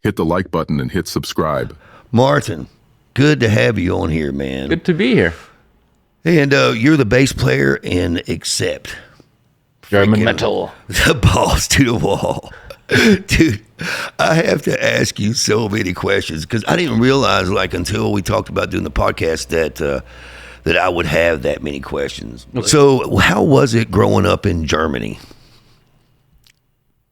Hit the like button and hit subscribe. Martin, good to have you on here, man. Good to be here. And you're the bass player in Accept. German metal. The balls to the wall. Dude, I have to ask you so many questions because I didn't realize, like, until we talked about doing the podcast that I would have that many questions. Okay. So how was it growing up in Germany?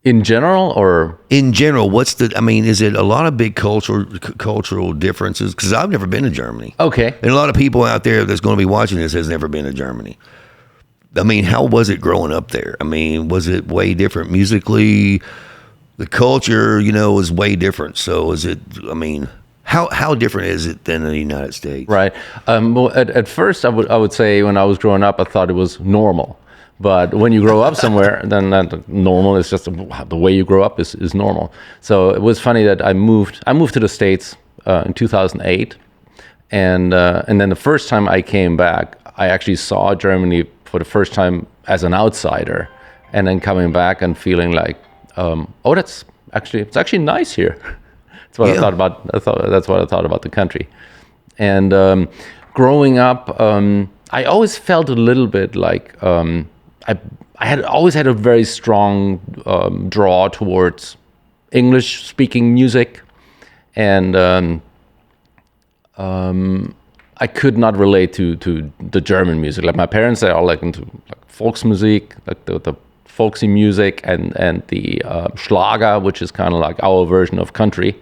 In general, or? In general, is it a lot of big cultural differences? Because I've never been to Germany. Okay. And a lot of people out there that's going to be watching this has never been to Germany. I mean, how was it growing up there? I mean, was it way different musically? The culture, was way different. So how different is it than the United States? Right. Well, at first, I would say when I was growing up, I thought it was normal. But when you grow up somewhere, then that normal is just the way you grow up is normal. So it was funny that I moved to the States in 2008, and then the first time I came back, I actually saw Germany for the first time as an outsider, and then coming back and feeling like, it's actually nice here. That's what I thought about. That's what I thought about the country, and growing up, I always felt a little bit like. I had always had a very strong draw towards English-speaking music, and I could not relate to the German music. Like my parents, they're all like into like Volksmusik, like the folksy music, and the Schlager, which is kind of like our version of country.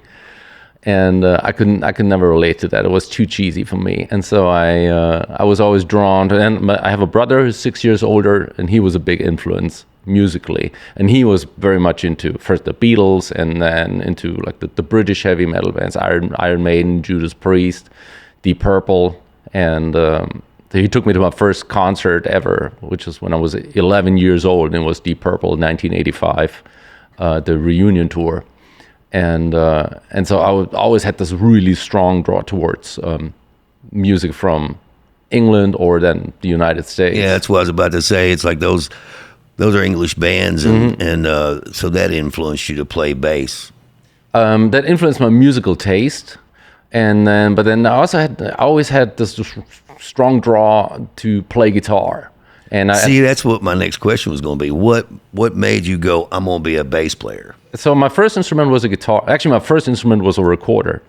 And I could never relate to that. It was too cheesy for me, and so I was always drawn to. And I have a brother who's 6 years older, and he was a big influence musically. And he was very much into first the Beatles, and then into like the British heavy metal bands, Iron Maiden, Judas Priest, Deep Purple, and he took me to my first concert ever, which was when I was 11 years old, and it was Deep Purple, 1985, the reunion tour. And so I always had this really strong draw towards music from England or then the United States. Yeah, that's what I was about to say. It's like those are English bands, and so that influenced you to play bass. That influenced my musical taste, but then I always had this strong draw to play guitar. And that's what my next question was going to be. What made you go, I'm going to be a bass player? So my first instrument was a guitar. Actually, my first instrument was a recorder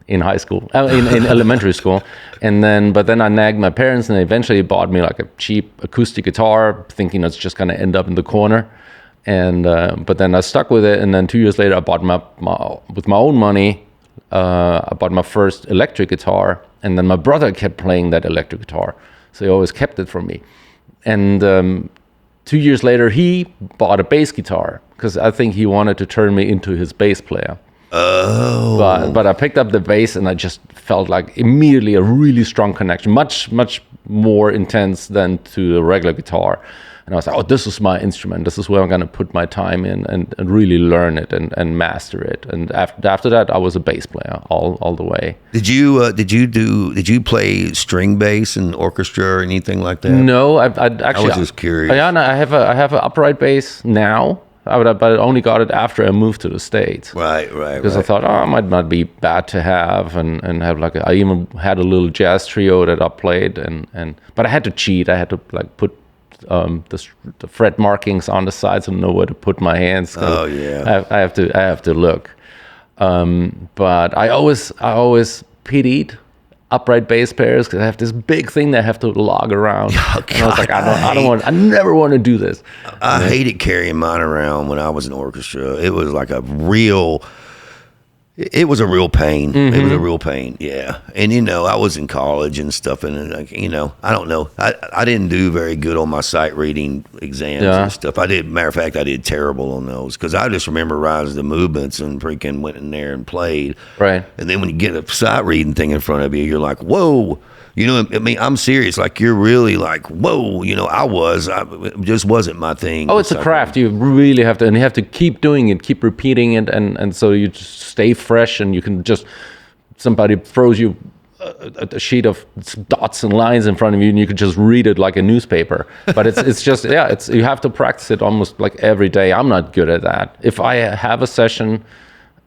in high school, in elementary school. But then I nagged my parents, and they eventually bought me like a cheap acoustic guitar, thinking it's just going to end up in the corner. But then I stuck with it, and then 2 years later, I bought with my own money, I bought my first electric guitar, and then my brother kept playing that electric guitar, so he always kept it from me. And 2 years later, he bought a bass guitar because I think he wanted to turn me into his bass player. Oh. But I picked up the bass, and I just felt like immediately a really strong connection, much, much more intense than to the regular guitar. And I was like, this is my instrument. This is where I'm going to put my time in and really learn it and master it. And after that, I was a bass player all the way. Did you play string bass in orchestra or anything like that? No, I actually. I was just curious. Yeah, I have an upright bass now, but I only got it after I moved to the States. Right. Because I thought, it might not be bad to have, and have I even had a little jazz trio that I played, but I had to cheat. I had to put the fret markings on the sides to know where to put my hands. Oh yeah, I have to look. But I always pitied upright bass players because I have this big thing that I have to lug around. Oh, God, and I was like, I never want to do this. I hated carrying mine around when I was in orchestra. It was like a real pain. Mm-hmm. It was a real pain, yeah. And, I was in college and stuff, and, I don't know. I didn't do very good on my sight reading exams and stuff. Matter of fact, I did terrible on those because I just remember rising the movements and freaking went in there and played. Right. And then when you get a sight reading thing in front of you, you're like, whoa. I'm serious. Like, you're really like, whoa, it just wasn't my thing. Oh, it's a craft. You really have to, and you have to keep doing it, keep repeating it, and so you just stay fresh, and you can somebody throws you a sheet of dots and lines in front of you, and you could just read it like a newspaper. But it's just, you have to practice it almost like every day. I'm not good at that. If I have a session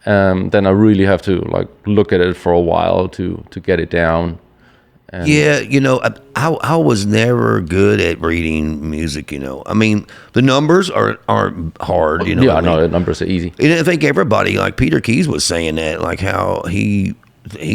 then I really have to like look at it for a while to get it down. And Yeah, I was never good at reading music. I mean, the numbers aren't hard. yeah, what I mean? no, the numbers are easy. And I think everybody, like Peter Keys was saying that, like how he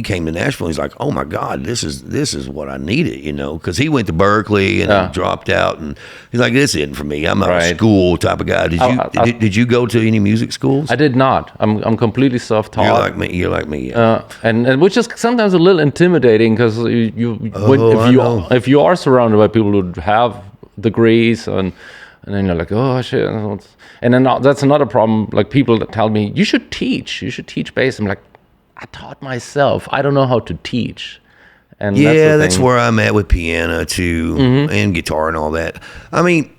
came to Nashville. He's like, oh my God, this is what I needed, because he went to Berkeley and Yeah. dropped out, and he's like, this isn't for me. I'm not a Right. school type of guy. Did you go to any music schools? I did not. I'm completely self-taught. You're like me. Yeah. And which is sometimes a little intimidating because I know. if you are surrounded by people who have degrees and then you're like, oh shit, and then that's another problem. Like people that tell me you should teach bass. I'm like, I taught myself. I don't know how to teach. And That's where I'm at with piano too, and guitar and all that. I mean,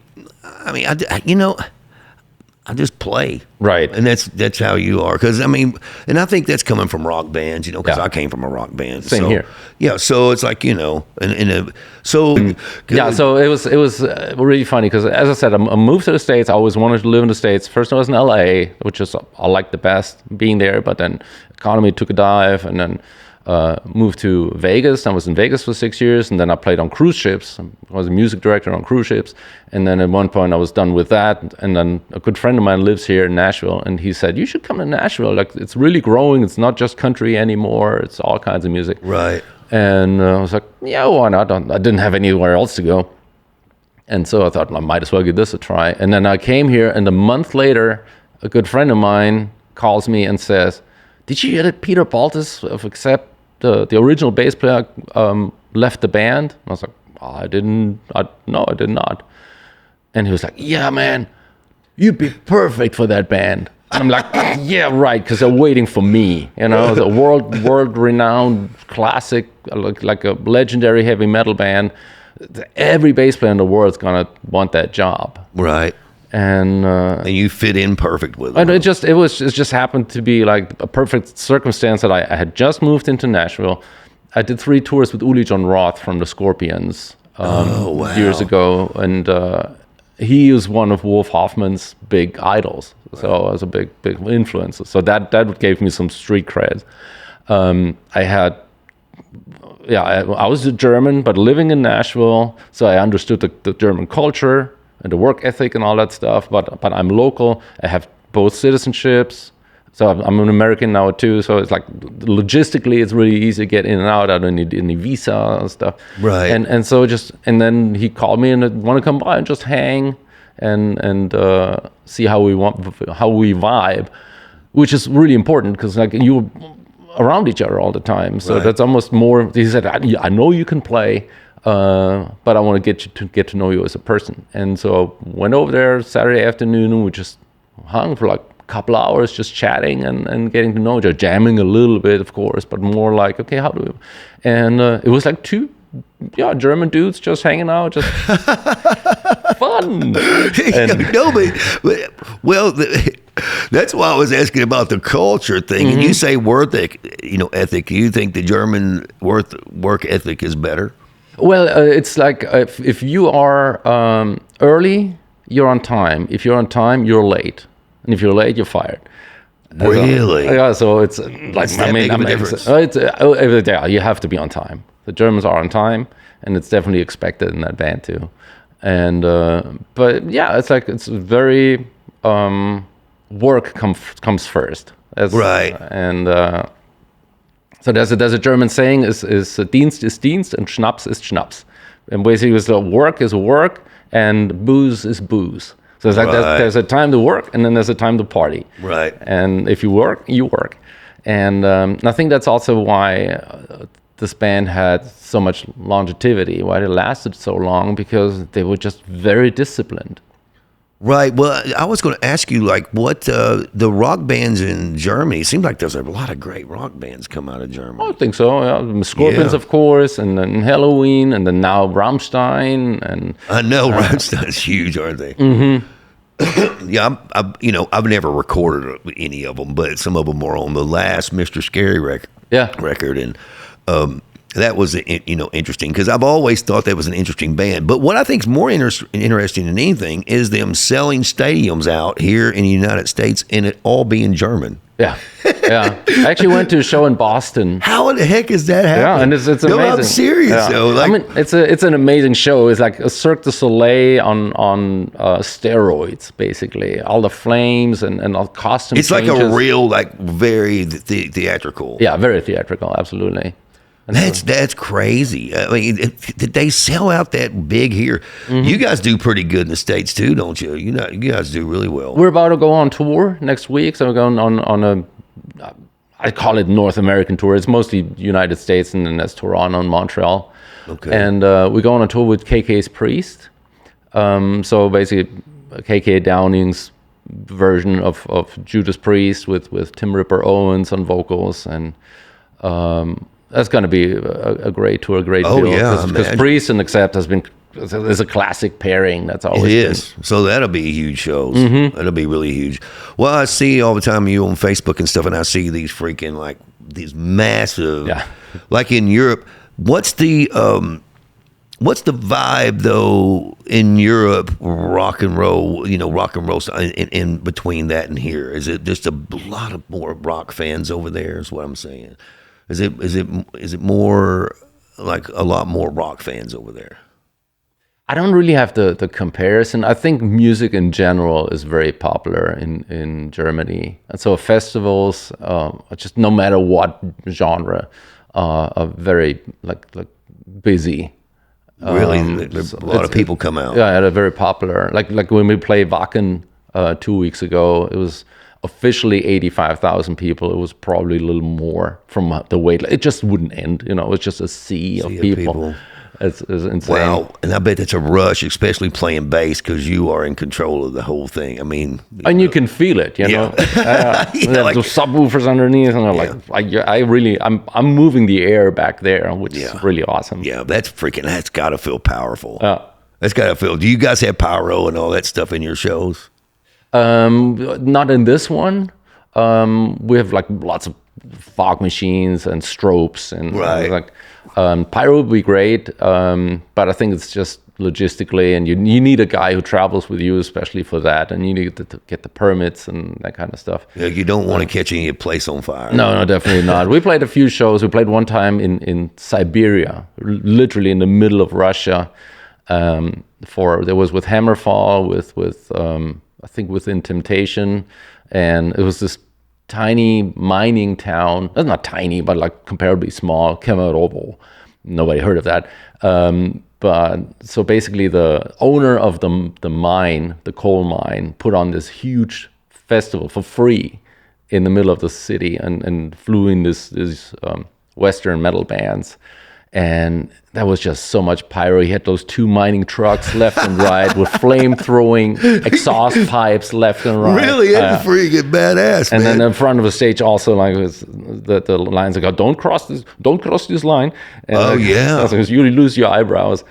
I just play, Right. and that's how you are. Because and I think that's coming from rock bands, because Yeah. I came from a rock band. Same so, here. Yeah, so it's like so Yeah, so it was really funny because, as I said, I moved to the States. I always wanted to live in the States. First, I was in LA, which is I liked the best being there. But then economy took a dive, and then moved to Vegas. I was in Vegas for 6 years, and then I played on cruise ships. I was a music director on cruise ships, and then at one point I was done with that. And then a good friend of mine lives here in Nashville, and he said, "You should come to Nashville. Like it's really growing. It's not just country anymore. It's all kinds of music." right. And I was like, yeah, why not? I didn't have anywhere else to go. And so I thought, I might as well give this a try. And then I came here, and a month later, a good friend of mine calls me and says, did you hear that Peter Baltus, except the original bass player, left the band? And I was like, no, I did not. And he was like, yeah, man, you'd be perfect for that band. And I'm like, yeah, right, because they're waiting for me. The world-renowned classic, like a legendary heavy metal band. Every bass player in the world's gonna want that job, Right. and you fit in perfect with them. it just happened to be like a perfect circumstance that I had just moved into Nashville. I did 3 tours with Uli John Roth from the Scorpions wow. years ago, and he is one of Wolf Hoffman's big idols. So I was a big influence. So that gave me some street cred. I was a German, but living in Nashville, so I understood the German culture and the work ethic and all that stuff. But I'm local. I have both citizenships. So I'm an American now too. So it's like logistically, it's really easy to get in and out. I don't need any visa and stuff. Right. And then he called me and want to come by and just hang and see how we vibe, which is really important because like you around each other all the time. So Right. that's almost more. He said, I know you can play, but I want to get to know you as a person. And so I went over there Saturday afternoon and we just hung for like a couple hours just chatting and getting to know each other, jamming a little bit, of course, but more like, okay, how do we? And it was like 2 German dudes just hanging out, just fun. That's why I was asking about the culture thing. And you say work ethic. Do you think the German work ethic is better? Well, it's like if you are early, you're on time. If you're on time, you're late. And if you're late, you're fired. Really? Yeah, so it's like, that big of a difference? You have to be on time. The Germans are on time, and it's definitely expected in that band too. And but yeah, it's very work comes first. Right. And so there's a German saying is Dienst ist Dienst and Schnaps ist Schnaps. And basically, it's work is work and booze is booze. So it's like Right. there's a time to work and then there's a time to party. Right. And if you work, you work. And I think that's also why this band had so much longevity, why it lasted so long, because they were just very disciplined. Right. Well, I was going to ask you, like, what the rock bands in Germany. It seems like there's a lot of great rock bands come out of Germany. I think so. Yeah. Scorpions, Yeah. of course, and then Halloween, and then now Rammstein, and I know Rammstein's huge, aren't they? Mm-hmm. Yeah, I've never recorded any of them, but some of them were on the last Mr. Scary record. Yeah. And that was interesting because I've always thought that was an interesting band. But what I think is more interesting than anything is them selling stadiums out here in the United States and it all being German. Yeah, yeah. I actually went to a show in Boston. How in the heck is that happening? Yeah, and it's No, amazing. I'm serious Yeah. though. Like, I mean, it's an amazing show. It's like a Cirque du Soleil on steroids, basically. All the flames and all costume it's like changes. a real, like very theatrical. Yeah, very theatrical, absolutely. And That's crazy. I mean, did they sell out that big here? You guys do pretty good in the States too, don't you? You guys do really well. we're about to go on tour next week, so we're going on a, I call it North American tour. It's mostly United States, and then there's Toronto and Montreal. Okay. And we go on a tour with KK's Priest. So basically, KK Downing's version of Judas Priest with Tim Ripper Owens on vocals, and that's going to be a great tour, a great deal. Yeah, Because Priest and Accept is a classic pairing. That's always It been. is. So that'll be huge shows. That'll be really huge. Well, I see all the time you on Facebook and stuff, and I see these freaking like these massive, Yeah. like in Europe. What's the vibe though in Europe? Rock and roll style, in between that and here. Is it just a lot of more rock fans over there? Is what I'm saying. Is it more like a lot more rock fans over there? I don't really have the comparison. I think music in general is very popular in Germany. And so festivals, just no matter what genre, are very like busy. Really, a lot of people come out. Yeah, they're very popular. Like when we played Wacken 2 weeks ago, it was officially 85,000 people. It was probably a little more from the wait. It just wouldn't end. It was just a sea of people. It's insane. Wow, and I bet it's a rush, especially playing bass, because you are in control of the whole thing. I mean, And you can feel it, you know. like- the subwoofers underneath, and I'm moving the air back there, which is really awesome. yeah, that's got to feel powerful. Yeah. That's got to feel. Do you guys have pyro and all that stuff in your shows? Not in this one. We have like lots of fog machines and strobes and Right. like pyro would be great, but I think it's just logistically, and you need a guy who travels with you, especially for that, and you need to get the permits and that kind of stuff. Yeah, you don't want to catch any place on fire. No, definitely not. We played a few shows. We played one time in Siberia, literally in the middle of Russia. There was with Hammerfall, with I think Within Temptation, and it was this tiny mining town. Not tiny, but like comparably small, Kemerovo. Nobody heard of that. But so basically, the owner of the mine, the coal mine, put on this huge festival for free in the middle of the city, and flew in these Western metal bands. And that was just so much pyro. He had those 2 mining trucks left and right with flame-throwing exhaust pipes left and right. Really, that's freaking badass, And man. then in front of the stage, also like the lines go, "Don't cross this line." And because you lose your eyebrows.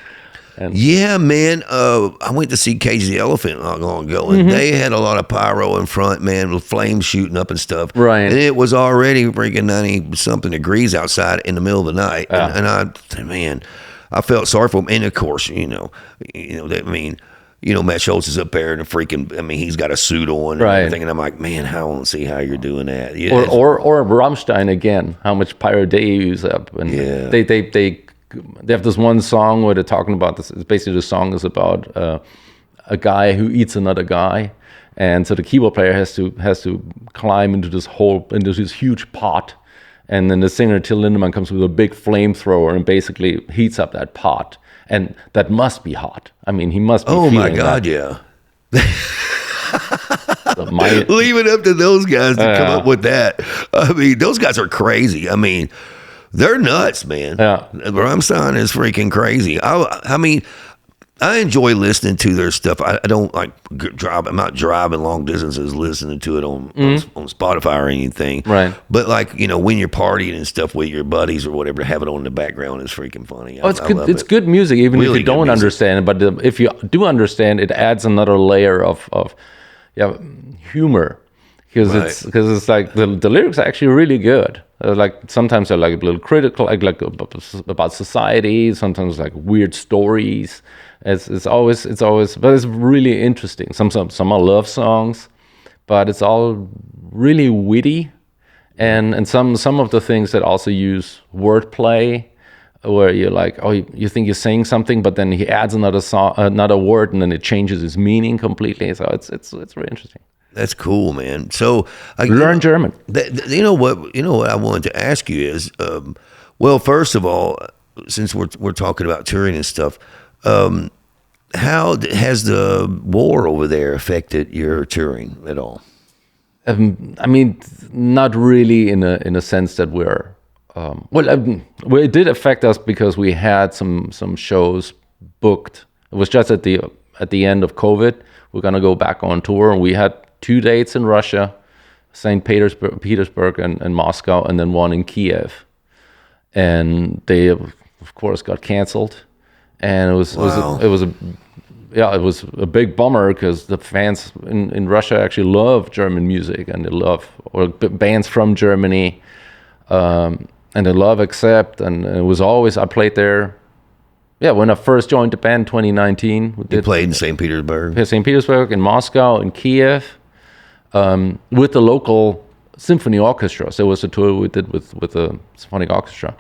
Yeah, man. I went to see Cage the Elephant not long ago, and they had a lot of pyro in front, man, with flames shooting up and stuff. Right. And it was already freaking 90-something degrees outside in the middle of the night. Yeah. And I felt sorry for him. And of course, Matt Schultz is up there and he's got a suit on and Right. everything. And I'm like, man, I don't see how you're doing that. Yeah, Or Rammstein again, how much pyro they use up. And Yeah. they have this one song where they're talking about this. Basically, the song is about a guy who eats another guy, and so the keyboard player has to climb into this huge pot, and then the singer Till Lindemann comes with a big flamethrower and basically heats up that pot, and that must be hot. I mean, he must be. oh my feeling God, that. yeah. Leave Leave it up to those guys to come up with that. I mean, those guys are crazy. I mean, they're nuts, man. Yeah. Rammstein is freaking crazy. I mean, I enjoy listening to their stuff. I don't like drive. I'm not driving long distances listening to it on Spotify or anything. Right. But like, when you're partying and stuff with your buddies or whatever, to have it on in the background is freaking funny. Oh, it's I good. love It's it. good music, even Really if you good don't music. understand it. But if you do understand, it adds another layer of humor, because it's like the lyrics are actually really good. Like sometimes they're like a little critical, like about society. Sometimes like weird stories. It's always, but it's really interesting. Some are love songs, but it's all really witty, and some of the things that also use wordplay, where you're like, oh, you think you're saying something, but then he adds another word, and then it changes its meaning completely. So it's really interesting. That's cool, man. So Learn German. You know what I wanted to ask you is, well, first of all, since we're talking about touring and stuff, how has the war over there affected your touring at all? I mean, not really in a sense that we're well, it did affect us because we had some shows booked. It was just at the end of COVID. We're gonna go back on tour, and we had 2 dates in Russia, St. Petersburg and Moscow, and then one in Kiev. And they, of course, got canceled, and it was a big bummer because the fans in Russia actually love German music, and they love bands from Germany. And they love Accept, and it was always, I played there. Yeah, when I first joined the band, 2019. You played in St. Petersburg? Yeah, St. Petersburg, in Moscow, in Kiev, with the local symphony orchestra. So it was a tour we did with the symphonic orchestra.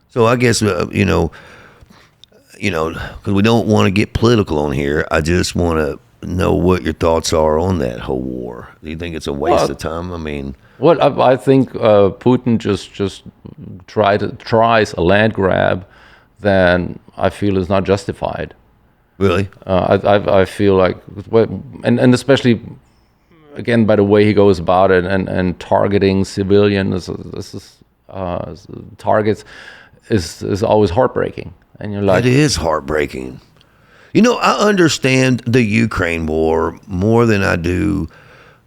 So I guess, because we don't want to get political on here, I just want to know what your thoughts are on that whole war. Do you think it's a waste of time? I mean... Well, I think Putin just tries a land grab that I feel is not justified. Really? I feel like, and especially again by the way he goes about it and targeting civilians, targets is always heartbreaking. And you're like, it is heartbreaking. I understand the Ukraine war more than I do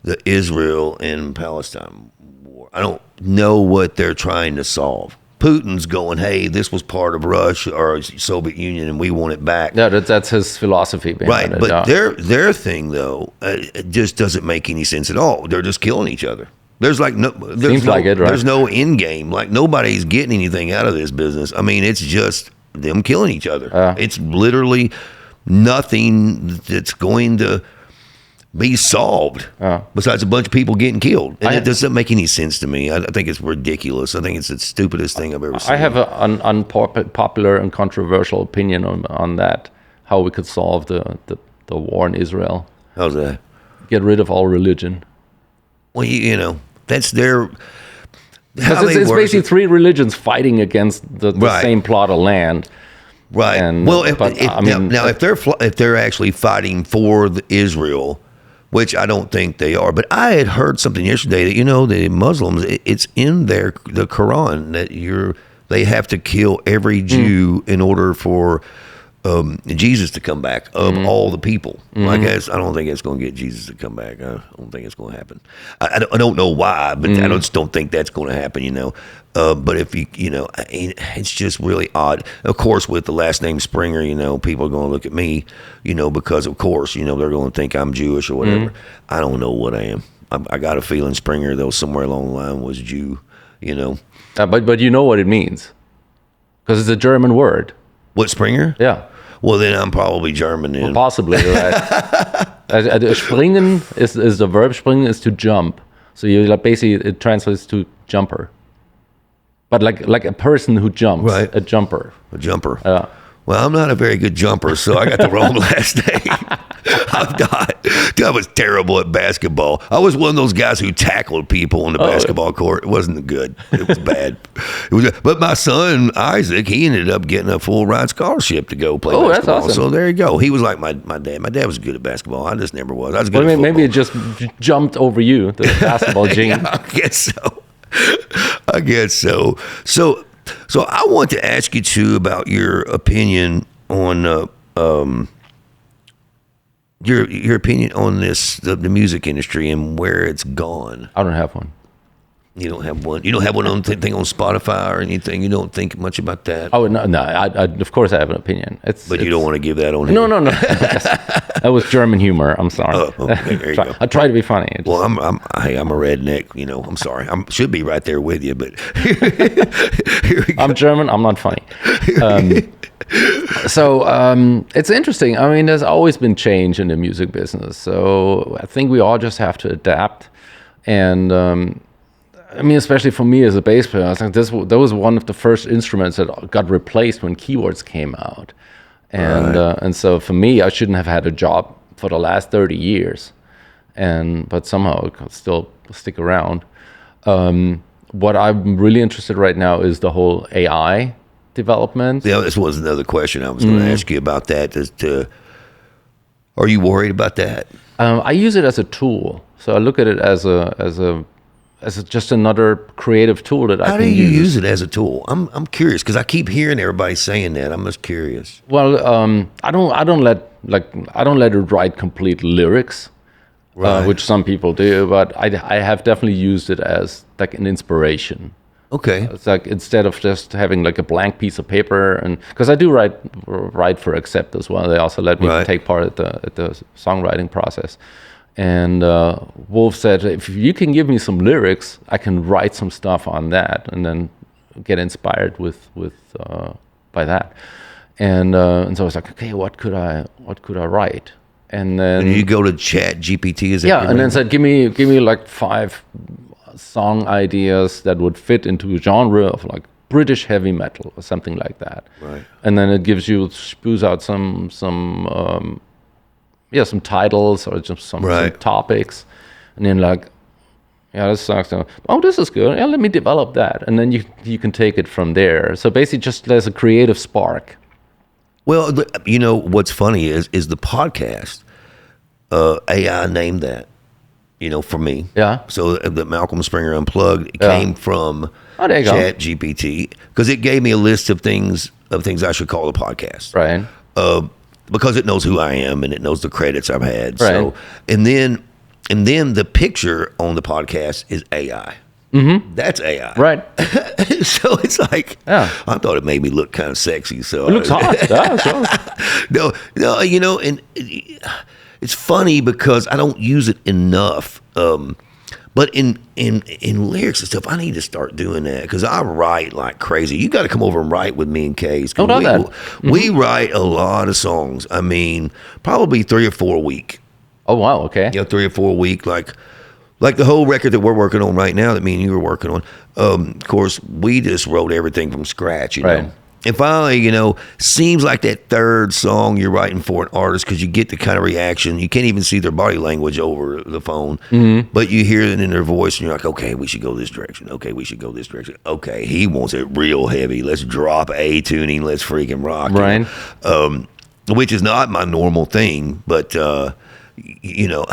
the Israel and Palestine war. I don't know what they're trying to solve. Putin's going, hey, this was part of Russia or Soviet Union, and we want it back. Yeah, that's his philosophy behind it. Right, but their thing, though, it just doesn't make any sense at all. They're just killing each other. There's there's no end game. Like, nobody's getting anything out of this business. I mean, it's just them killing each other. It's literally nothing that's going to be solved besides a bunch of people getting killed. And it doesn't make any sense to me. I think it's ridiculous. I think it's the stupidest thing I've ever seen. I have an unpopular and controversial opinion on that, how we could solve the war in Israel. How's that? Get rid of all religion. Well, that's their... It's basically three religions fighting against the same plot of land. Right. And, well, if they're actually fighting for Israel, which I don't think they are, but I had heard something yesterday that the Muslims, it's in the Quran that they have to kill every Jew in order for Jesus to come back of all the people. I guess I don't think it's going to get Jesus to come back. I don't think it's going to happen. I don't know why, but I just don't think that's going to happen. But if it's just really odd. Of course, with the last name Springer, people are going to look at me, because of course, they're going to think I'm Jewish or whatever. I don't know what I am. I got a feeling Springer, though, somewhere along the line was Jew. But you know what it means, because it's a German word. What, Springer? Yeah. Well, then I'm probably German. Then. Well, possibly, right? Springen is the verb. Springen is to jump. So basically it translates to jumper. But like a person who jumps, right? A jumper. A jumper. Well, I'm not a very good jumper, so I got the wrong last name. I was terrible at basketball. I was one of those guys who tackled people on the basketball court. It wasn't good. It was bad. But my son, Isaac, he ended up getting a full ride scholarship to go play basketball. That's awesome. So there you go. He was like my dad. My dad was good at basketball. I just never was. I was good at football. Maybe it just jumped over you, the basketball gene. Yeah, I guess so. So I want to ask you too about your opinion on your opinion on the music industry and where it's gone. I don't have one. You don't have one. You don't have one on thing on Spotify or anything. You don't think much about that. Oh no! I of course I have an opinion. But you don't want to give that on. No. That was German humor. I'm sorry. Okay, there you go. I try to be funny. Well, I'm a redneck. I'm sorry. I should be right there with you, but I'm German. I'm not funny. So it's interesting. I mean, there's always been change in the music business. So I think we all just have to adapt. And I mean, especially for me as a bass player, I think that was one of the first instruments that got replaced when keyboards came out. And and so for me, I shouldn't have had a job for the last 30 years, but somehow it could still stick around. What I'm really interested right now is the whole AI development. Yeah, this was another question I was going to ask you about that. Are you worried about that? I use it as a tool, so I look at it as just another creative tool that I can use. How do you use it as a tool? I'm curious because I keep hearing everybody saying that. I'm just curious. Well, I don't let it write complete lyrics, which some people do, but I have definitely used it as like an inspiration. Okay. It's like instead of just having like a blank piece of paper, and because I do write for Accept as well. They also let me take part at the songwriting process. And Wolf said, if you can give me some lyrics, I can write some stuff on that, and then get inspired by that. And so I was like, okay, what could I write? And then you go to Chat GPT, is it? Yeah, and then said, give me like 5 song ideas that would fit into a genre of like British heavy metal or something like that. Right. And then it spews out some titles or just some topics, and then like, yeah, this sucks. Oh, this is good. Yeah, let me develop that, and then you can take it from there. So basically, just there's a creative spark. Well, you know what's funny is the podcast. AI named that. You know, for me. Yeah. So the Malcolm Springer Unplugged came from Chat GPT because it gave me a list of things I should call the podcast. Right. Because it knows who I am and it knows the credits I've had. Right. So and then the picture on the podcast is AI. Mm-hmm. That's AI. Right. So it's like, I thought it made me look kind of sexy. So it looks hot. Yeah, sure. No, you know, and it's funny because I don't use it enough. But in lyrics and stuff, I need to start doing that because I write like crazy. You got to come over and write with me and Case. We write a lot of songs. I mean, probably 3 or 4 a week. Oh wow, okay. Yeah, 3 or 4 a week. Like the whole record that we're working on right now, that me and you were working on. Of course, we just wrote everything from scratch. You know. And finally, you know, seems like that third song you're writing for an artist because you get the kind of reaction. You can't even see their body language over the phone, but you hear it in their voice and you're like, okay, we should go this direction. Okay, we should go this direction. Okay, he wants it real heavy. Let's drop A tuning. Let's freaking rock. Right. Which is not my normal thing, but, you know,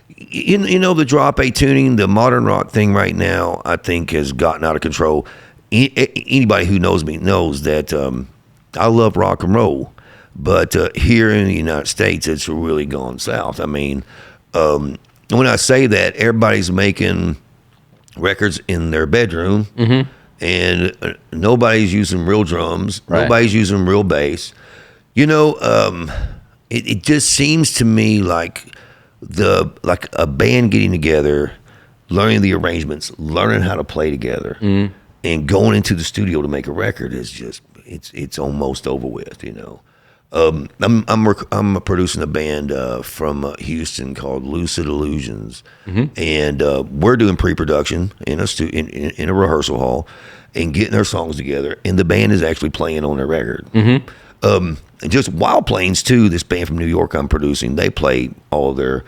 the drop A tuning, the modern rock thing right now, I think has gotten out of control. Anybody who knows me knows that I love rock and roll, but here in the United States, it's really gone south. I mean, when I say that, everybody's making records in their bedroom, and nobody's using real drums. Right. Nobody's using real bass. You know, it just seems to me like a band getting together, learning the arrangements, learning how to play together. And going into the studio to make a record is just it's almost over with, you know. I'm producing a band from Houston called Lucid Illusions, and we're doing pre-production in a rehearsal hall and getting our songs together. And the band is actually playing on their record. And just Wild Planes too. This band from New York I'm producing, they play all of their.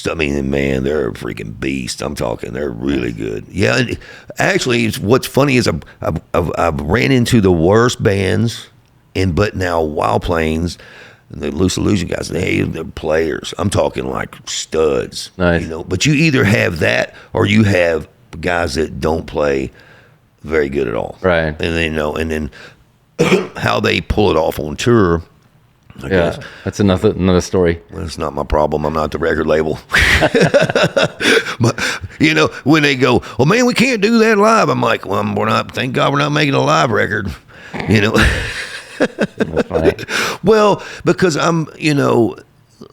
I mean, man, they're a freaking beast. I'm talking, they're really good. Yeah, and actually, what's funny is I've ran into the worst bands, but now Wild Planes, the Loose Illusion guys, they're players. I'm talking like studs. Nice. You know, but you either have that or you have guys that don't play very good at all. Right. And then and then how they pull it off on tour. I guess. That's another story. Well, it's not my problem. I'm not the record label. But, you know, when they go, well, man, we can't do that live. I'm like, well, thank God we're not making a live record. You know? That's funny. Well, because you know,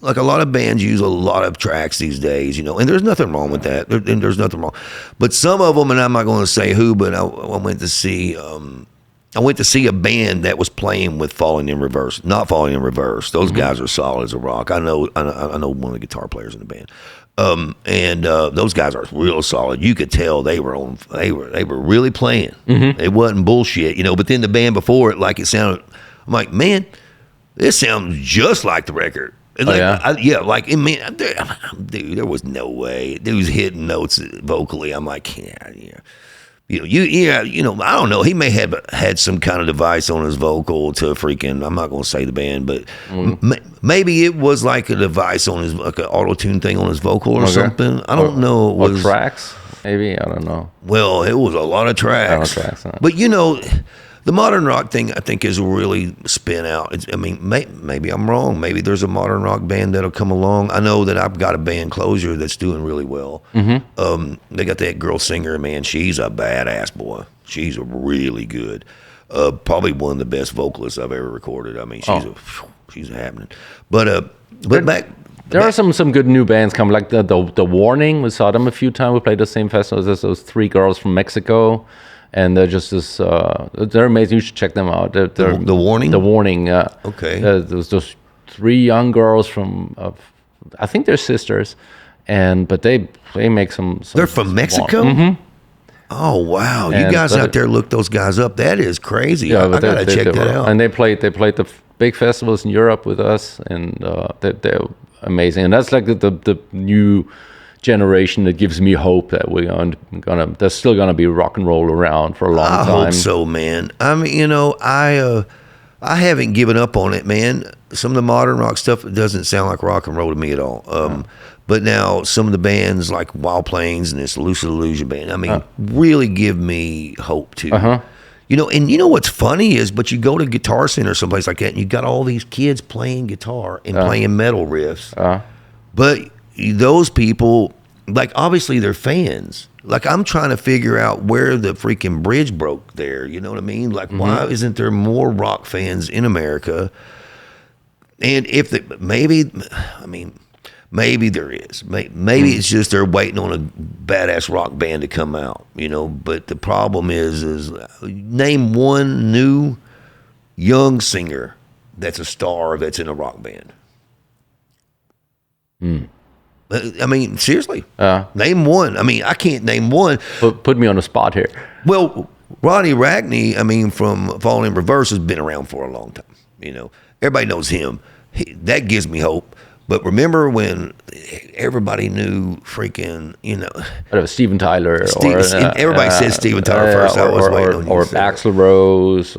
like a lot of bands use a lot of tracks these days, you know, and there's nothing wrong with that. There's nothing wrong. But some of them, and I'm not going to say who, but I went to see... I went to see a band that was playing with Falling in Reverse. Not Falling in Reverse. Those guys are solid as a rock. I know one of the guitar players in the band. And those guys are real solid. You could tell they were really playing. It wasn't bullshit, you know. But then the band before it, like it sounded, I'm like, man, this sounds just like the record. And like, dude, there was no way. Dude was hitting notes vocally. I'm like, yeah. You know, I don't know. He may have had some kind of device on his vocal to freaking. I'm not going to say the band, but maybe it was like a device on his, like an auto tune thing on his vocal or something. I don't know. It was tracks, maybe. I don't know. Well, it was a lot of tracks. But you know, the modern rock thing, I think, is really spin out. I mean, maybe I'm wrong. Maybe there's a modern rock band that'll come along. I know that I've got a band, Closure, that's doing really well. They got that girl singer, man. She's a badass, boy. She's really good. Probably one of the best vocalists I've ever recorded. I mean, she's happening. But there are some good new bands coming, like the Warning. We saw them a few times. We played the same festival as those 3 girls from Mexico. And they're just they're amazing. You should check them out. They're the Warning? The Warning, okay. There's those 3 young girls from, I think they're sisters, but they make some They're from Mexico? Oh, wow. You guys out there look those guys up. That is crazy. I got to check that out. And they played the big festivals in Europe with us, and they're amazing. And that's like the new generation that gives me hope that there's still gonna be rock and roll around for a long time. I hope so, man. I mean, you know, I haven't given up on it, man. Some of the modern rock stuff doesn't sound like rock and roll to me at all. But now some of the bands like Wild Plains and this Lucid Illusion band, I mean, really give me hope too. You know, and you know what's funny is, but you go to Guitar Center or someplace like that, and you got all these kids playing guitar and playing metal riffs, but those people, like, obviously they're fans. Like, I'm trying to figure out where the freaking bridge broke there. You know what I mean? Like, why isn't there more rock fans in America? And maybe there is. Maybe it's just they're waiting on a badass rock band to come out, you know? But the problem is name one new young singer that's a star that's in a rock band. I mean, seriously, name one. I mean, I can't name one. Put me on the spot here. Well, Ronnie Ragney, I mean, from Falling in Reverse, has been around for a long time. You know, everybody knows him. That gives me hope. But remember when everybody knew freaking, you know. Whatever, Steven Tyler. Everybody says Steven Tyler first. I was waiting on you. Or Axl Rose.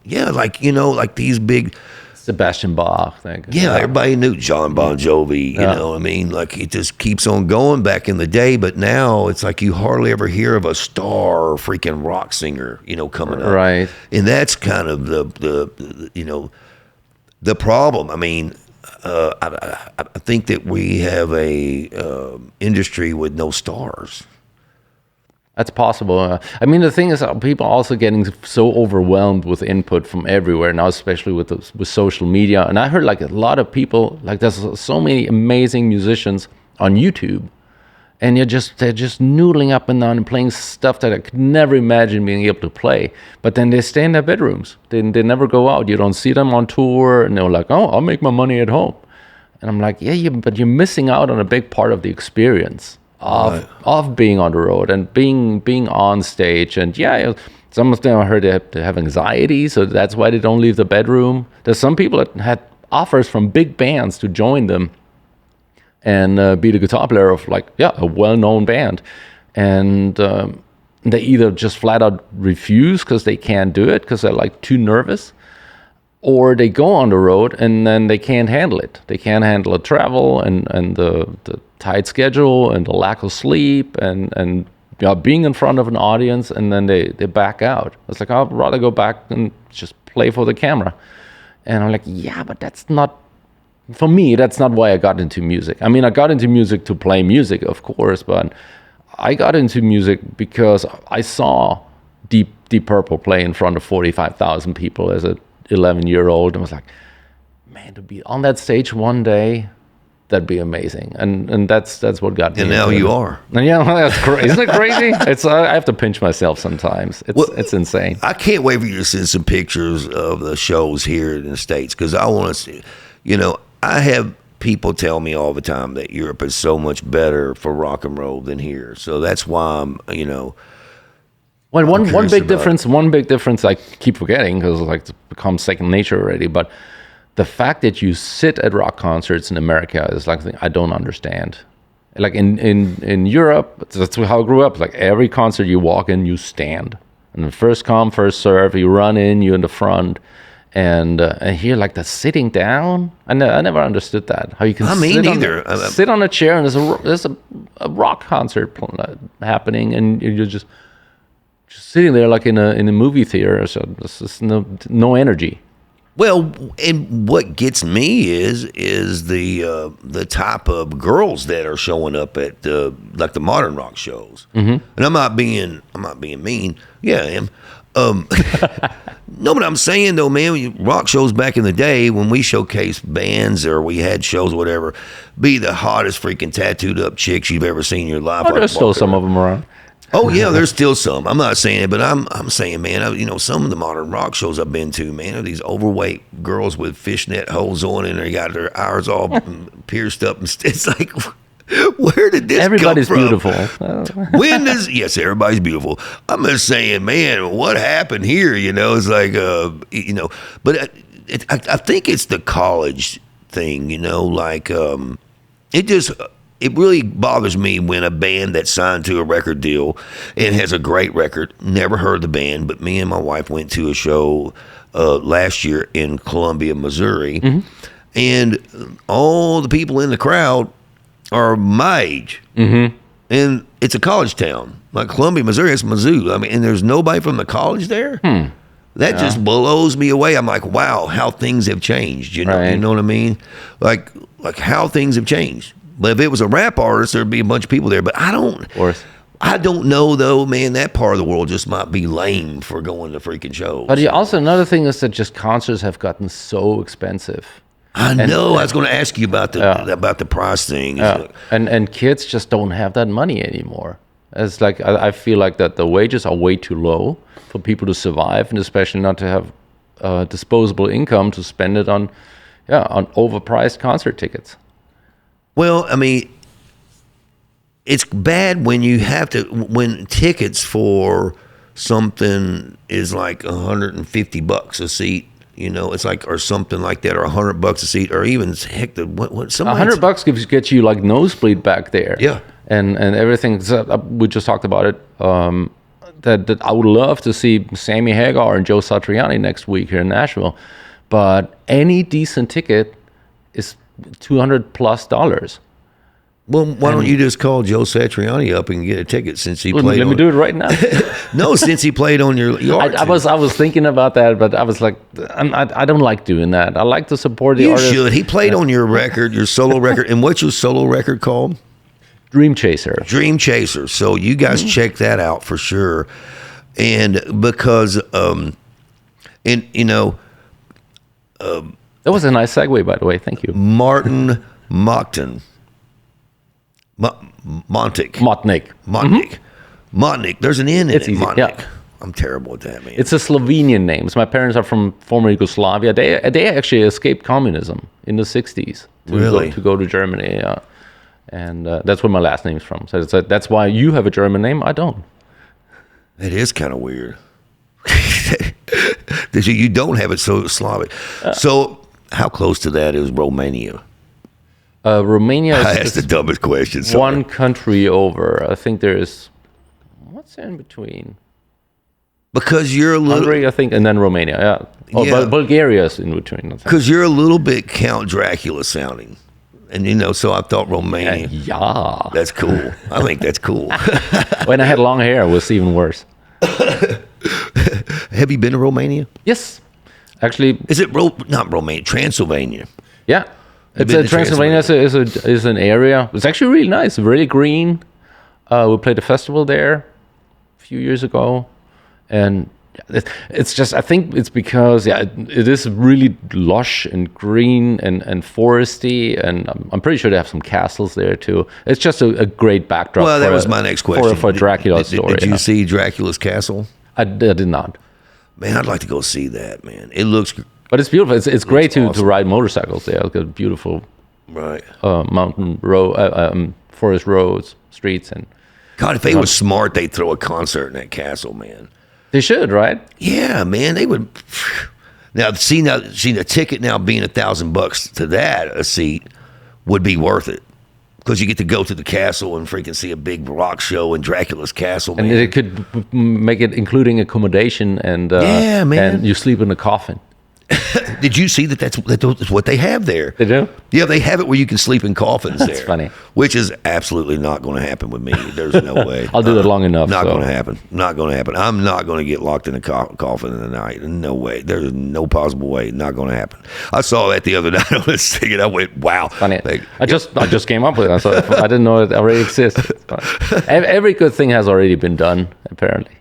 Yeah, like, you know, like these big. Sebastian Bach. Everybody knew John Bon Jovi, you know what I mean? Like, it just keeps on going back in the day, but now it's like you hardly ever hear of a star freaking rock singer, you know, coming up. Right. And that's kind of the you know, the problem. I mean, I think that we have a industry with no stars. That's possible. I mean, the thing is, people are also getting so overwhelmed with input from everywhere now, especially with social media. And I heard like a lot of people, like there's so many amazing musicians on YouTube, and they're just noodling up and down and playing stuff that I could never imagine being able to play. But then they stay in their bedrooms. They never go out. You don't see them on tour, and they're like, "Oh, I'll make my money at home." And I'm like, but you're missing out on a big part of the experience of being on the road and being on stage. And some of them I heard they have anxiety, so that's why they don't leave the bedroom. There's some people that had offers from big bands to join them and be the guitar player of a well-known band, and they either just flat out refuse because they can't do it because they're like too nervous, or they go on the road and then they can't handle it. They can't handle the travel and the tight schedule and the lack of sleep and being in front of an audience, and then they back out. It's like, I'd rather go back and just play for the camera. And I'm like, but that's not, for me, that's not why I got into music. I mean, I got into music to play music, of course, but I got into music because I saw Deep Purple play in front of 45,000 people as a 11-year-old, and was like, man, to be on that stage one day, that'd be amazing. And that's what got me. And now you are. And that's crazy. Isn't it crazy? I have to pinch myself sometimes. It's insane. I can't wait for you to send some pictures of the shows here in the States, because I want to see. You know, I have people tell me all the time that Europe is so much better for rock and roll than here. So that's why I'm, Well, one curious big about difference. One big difference I keep forgetting because it's become second nature already. But the fact that you sit at rock concerts in America is like something I don't understand. Like in Europe, that's how I grew up. Like every concert you walk in, you stand, and first come, first serve. You run in, you're in the front, and here like the sitting down. I never understood that. How you can sit on a chair and there's a rock concert happening, and you're just sitting there like in a movie theater. So there's just no energy. Well, and what gets me is the type of girls that are showing up at like the modern rock shows. Mm-hmm. And I'm not being mean. Yeah, I am. No, but I'm saying though, man, rock shows back in the day when we showcased bands or we had shows, or whatever, be the hottest freaking tattooed up chicks you've ever seen in your life. Oh, there's still some of them around. Oh yeah, there's still some. I'm not saying it, but I'm saying, man, some of the modern rock shows I've been to, man, are these overweight girls with fishnet holes on, and they got their eyes all pierced up, and it's like, where did this Everybody's come from? Beautiful. Yes, everybody's beautiful. I'm just saying, man, what happened here? It's like, but I think it's the college thing, like it really bothers me when a band that's signed to a record deal and has a great record, never heard the band, but me and my wife went to a show last year in Columbia, Missouri, and all the people in the crowd are my age. Mm-hmm. And it's a college town. Like Columbia, Missouri, it's Mizzou. I mean, and there's nobody from the college there? That just blows me away. I'm like, wow, how things have changed. Right. You know what I mean? Like how things have changed. But if it was a rap artist, there'd be a bunch of people there. But I don't know though, man. That part of the world just might be lame for going to freaking shows. But also another thing is that just concerts have gotten so expensive. I know. I was going to ask you about the price thing. And kids just don't have that money anymore. It's like I feel like that the wages are way too low for people to survive, and especially not to have disposable income to spend it on overpriced concert tickets. Well, I mean, it's bad when tickets for something is like $150 a seat. It's like, or something like that, or $100 a seat, or even heck, $100 gets you like nosebleed back there. Yeah, and everything. We just talked about it. That I would love to see Sammy Hagar and Joe Satriani next week here in Nashville, but any decent ticket is $200+. Well, why don't you just call Joe Satriani up and get a ticket since he played? Let me do it right now. No, since he played on your yard. I was thinking about that, but I was like, I don't like doing that. I like to support the artist. You should. He played on your record, your solo record. And what's your solo record called? Dream Chaser. Dream Chaser. So you guys check that out for sure. And because, that was a nice segue, by the way. Thank you. Martin Mockton. Motnik. Motnik. There's an N in it. Easy. Motnik. Yeah. I'm terrible at that, man. It's a Slovenian name. So my parents are from former Yugoslavia. They actually escaped communism in the 60s to go to Germany. And that's where my last name is from. So that's why you have a German name. I don't. It is kind of weird. You don't have it so Slavic. So how close to that is Romania? Romania is that's the dumbest question. One country over. I think there is, what's in between? Because you're a little... Hungary, I think, and then Romania, yeah. But Bulgaria is in between. Because you're a little bit Count Dracula sounding. And, so I thought Romania. Yeah. That's cool. I think that's cool. When I had long hair, it was even worse. Have you been to Romania? Yes. Actually... Is it not Romania, Transylvania? Yeah. Transylvania is an area. It's actually really nice, really green. We played a festival there a few years ago, and it's just, I think it's because it is really lush and green and foresty, and I'm pretty sure they have some castles there too. It's just a great backdrop. Well, that was my next question for Dracula's story. Did you see Dracula's castle? I did not. Man, I'd like to go see that. Man, it looks. But it's beautiful. It's great awesome to ride motorcycles there. It's got beautiful Right. mountain road, forest roads, streets, and God, if they were smart, they'd throw a concert in that castle, man. they should, right? Yeah, man, they would. Now, seeing a ticket now being $1,000 to that a seat would be worth it because you get to go to the castle and freaking see a big rock show in Dracula's castle, man. And they could make it including accommodation and Yeah, man. and you sleep in a coffin. Did you see that's what they have there? They do? Yeah, they have it where you can sleep in coffins there. That's funny. Which is absolutely not going to happen with me. There's no way. I'll do that long enough. Not so. going to happen. Not going to happen. I'm not going to get locked in a coffin in the night. No way. There's no possible way. Not going to happen. I saw that the other night on this thing, and I went, "Wow!" Funny. Like, I just came up with it. So I didn't know it already exists. Every good thing has already been done, apparently.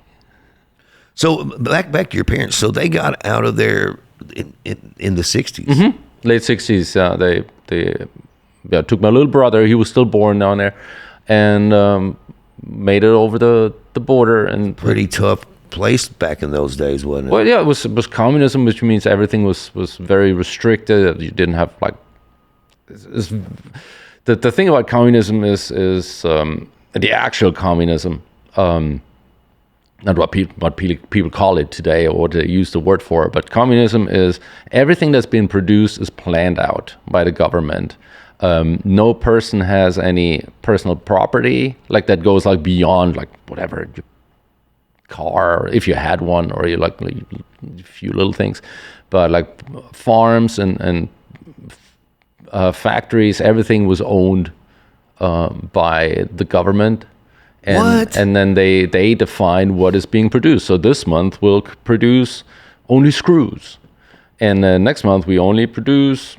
so back to your parents. So they got out of there in the 60s. Mm-hmm. Late 60s, they took my little brother. He was still born down there, and made it over the border. And Pretty tough place back in those days, wasn't it? well, yeah, it was communism, which means everything was very restricted. You didn't have like the thing about communism is the actual communism. Not what people call it today or what they use the word for, but communism is everything that's been produced is planned out by the government. No person has any personal property like that goes like beyond like whatever your car, if you had one, or you like a few little things, but like farms and factories, everything was owned by the government. And, What? And then they define what is being produced. So this month we'll produce only screws. And then next month we only produce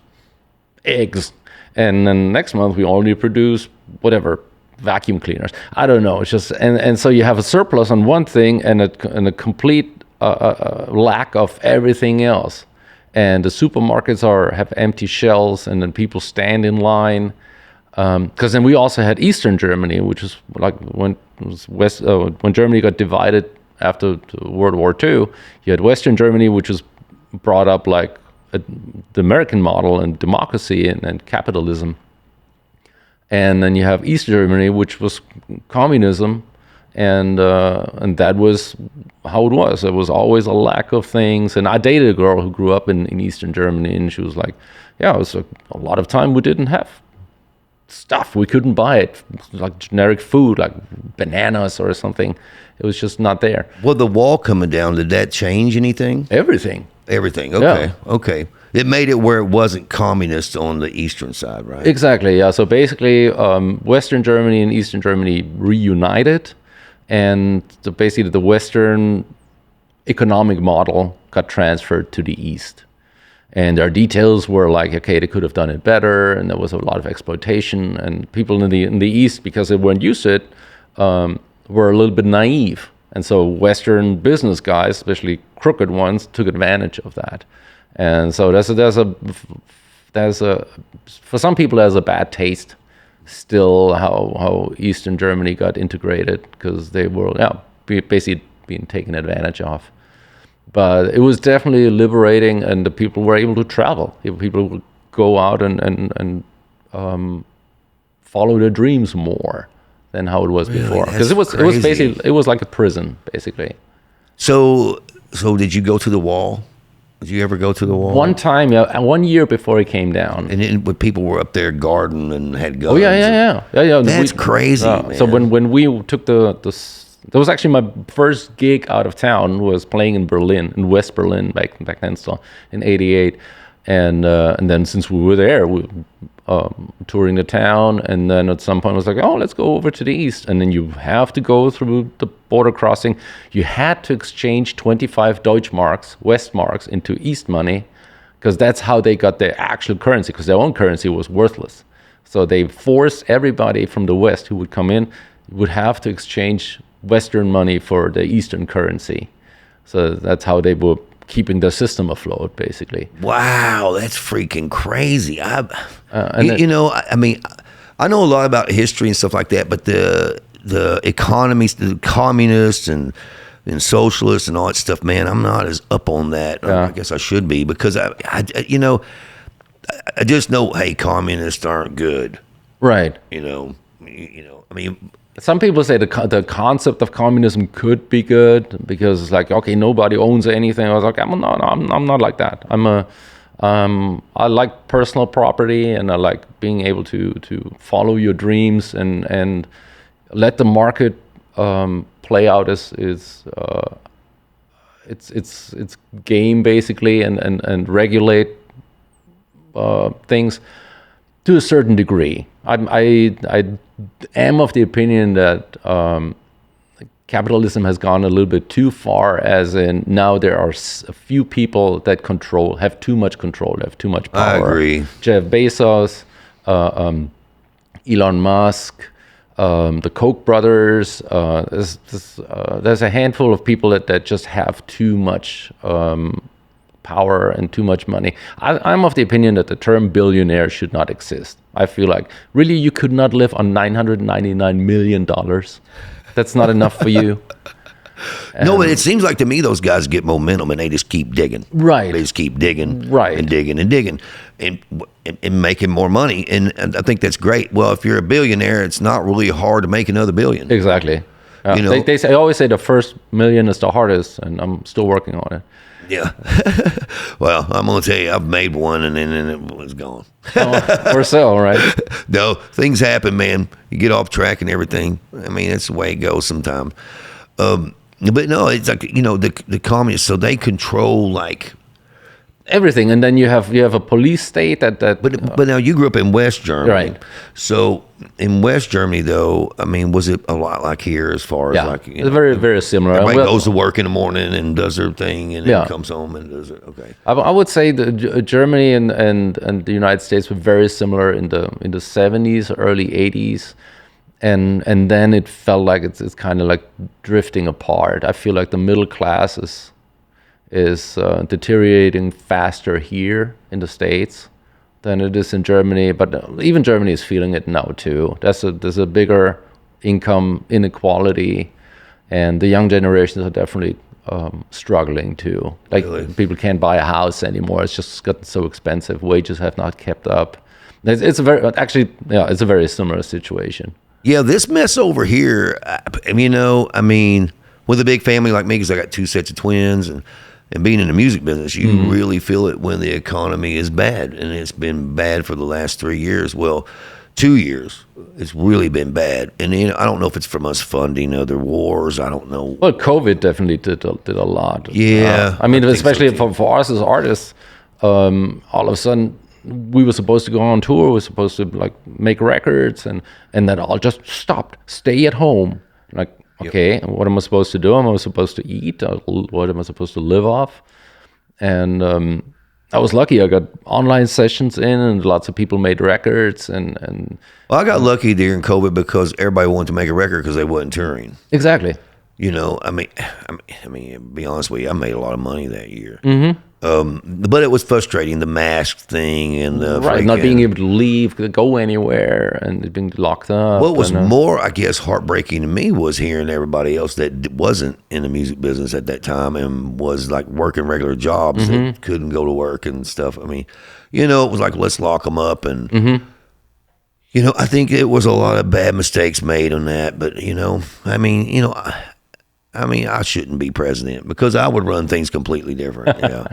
eggs. And then next month we only produce whatever, vacuum cleaners. I don't know. It's just, and so you have a surplus on one thing and a complete lack of everything else. And the supermarkets have empty shelves, and then people stand in line. Because then we also had Eastern Germany, which is like when Germany got divided after World War II. You had Western Germany, which was brought up like the American model and democracy and capitalism, and then you have East Germany, which was communism, and that was how it was. There was always a lack of things. And I dated a girl who grew up in Eastern Germany, and she was like, "Yeah, it was a lot of time we didn't have stuff. We couldn't buy it, like generic food, like bananas or something. It was just not there." Well, the wall coming down, did that change anything? Everything. Everything. Okay. Yeah. Okay. It made it where it wasn't communist on the eastern side, right? Exactly. Yeah. So basically, Western Germany and Eastern Germany reunited, and basically the Western economic model got transferred to the East. And their details were like, okay, they could have done it better, and there was a lot of exploitation. And people in the East, because they weren't used to it, were a little bit naive. And so Western business guys, especially crooked ones, took advantage of that. And so there's a for some people there's a bad taste still how Eastern Germany got integrated, because they were basically being taken advantage of. But it was definitely liberating, and the people were able to travel. People would go out and follow their dreams more than how it was before. Because it was basically like a prison, basically. So did you go to the wall? Did you ever go to the wall? One time, 1 year before it came down. And then when people were up there guarding and had guns. Oh yeah. That's crazy. Man. So when we took that was actually my first gig out of town, was playing in Berlin, in West Berlin back then, still in '88, and then since we were there, we touring the town, and then at some point I was like, oh, let's go over to the east, and then you have to go through the border crossing. You had to exchange 25 Deutschmarks, Westmarks, into East money, because that's how they got their actual currency, because their own currency was worthless. So they forced everybody from the West who would come in would have to exchange Western money for the Eastern currency. So that's how they were keeping the system afloat, basically. Wow, that's freaking crazy. I mean, I know a lot about history and stuff like that, but the economies, the communists and socialists and all that stuff, man, I'm not as up on that. I guess I should be, because I just know, hey, communists aren't good. Right. You know. I mean, Some people say the concept of communism could be good because it's like, okay, nobody owns anything. I was like, I'm not like that. I like personal property, and I like being able to follow your dreams and let the market play out its game basically, and regulate things to a certain degree. I am of the opinion that capitalism has gone a little bit too far, as in now there are a few people that have too much control, have too much power. I agree. Jeff Bezos, Elon Musk, the Koch brothers. There's a handful of people that just have too much power and too much money. I'm of the opinion that the term billionaire should not exist. I feel like, really, you could not live on $999 million. That's not enough for you. No, but it seems like to me those guys get momentum and they just keep digging. Right. They just keep digging. Right. And digging and digging and making more money. And I think that's great. Well, if you're a billionaire, it's not really hard to make another billion. Exactly. You know, they always say the first million is the hardest, and I'm still working on it. Yeah. Well, I'm going to tell you, I've made one and then it was gone. Or so, right? No, things happen, man. You get off track and everything. I mean, that's the way it goes sometimes. But no, it's like, the communists, so they control like Everything, and then you have a police state that. But now you grew up in West Germany, right? So in West Germany, though, I mean, was it a lot like here as far as like it's very very similar. Everybody goes to work in the morning and does their thing, and then comes home and does it. Okay, I would say that Germany and the United States were very similar in the 70s, early 80s. And then it felt like it's kind of like drifting apart. I feel like the middle class is deteriorating faster here in the States than it is in Germany. But even Germany is feeling it now too. There's a bigger income inequality, and the young generations are definitely struggling too. Like Really? People can't buy a house anymore. It's just gotten so expensive. Wages have not kept up. It's a very similar situation. Yeah, this mess over here, I mean, with a big family like me, because I got two sets of twins, and being in the music business, you really feel it when the economy is bad, and it's been bad for the last 3 years. Well, 2 years, it's really been bad, and I don't know if it's from us funding other wars. I don't know. Well, COVID definitely did a lot. Yeah, I mean, I think especially so, for us as artists, all of a sudden, we were supposed to go on tour. We were supposed to like make records, and that all just stopped. Stay at home. Like, okay, what am I supposed to do? Am I supposed to eat? What am I supposed to live off? And I was lucky. I got online sessions in, and lots of people made records. And Well, I got lucky during COVID because everybody wanted to make a record because they wasn't touring. exactly. I mean, to be honest with you, I made a lot of money that year. Mm-hmm. But it was frustrating, the mask thing and the Not being able to leave, go anywhere, and being locked up. What was more, I guess, heartbreaking to me was hearing everybody else that wasn't in the music business at that time and was like working regular jobs that couldn't go to work and stuff. I mean, it was like, let's lock them up. And, I think it was a lot of bad mistakes made on that. But, I shouldn't be president because I would run things completely different. Yeah.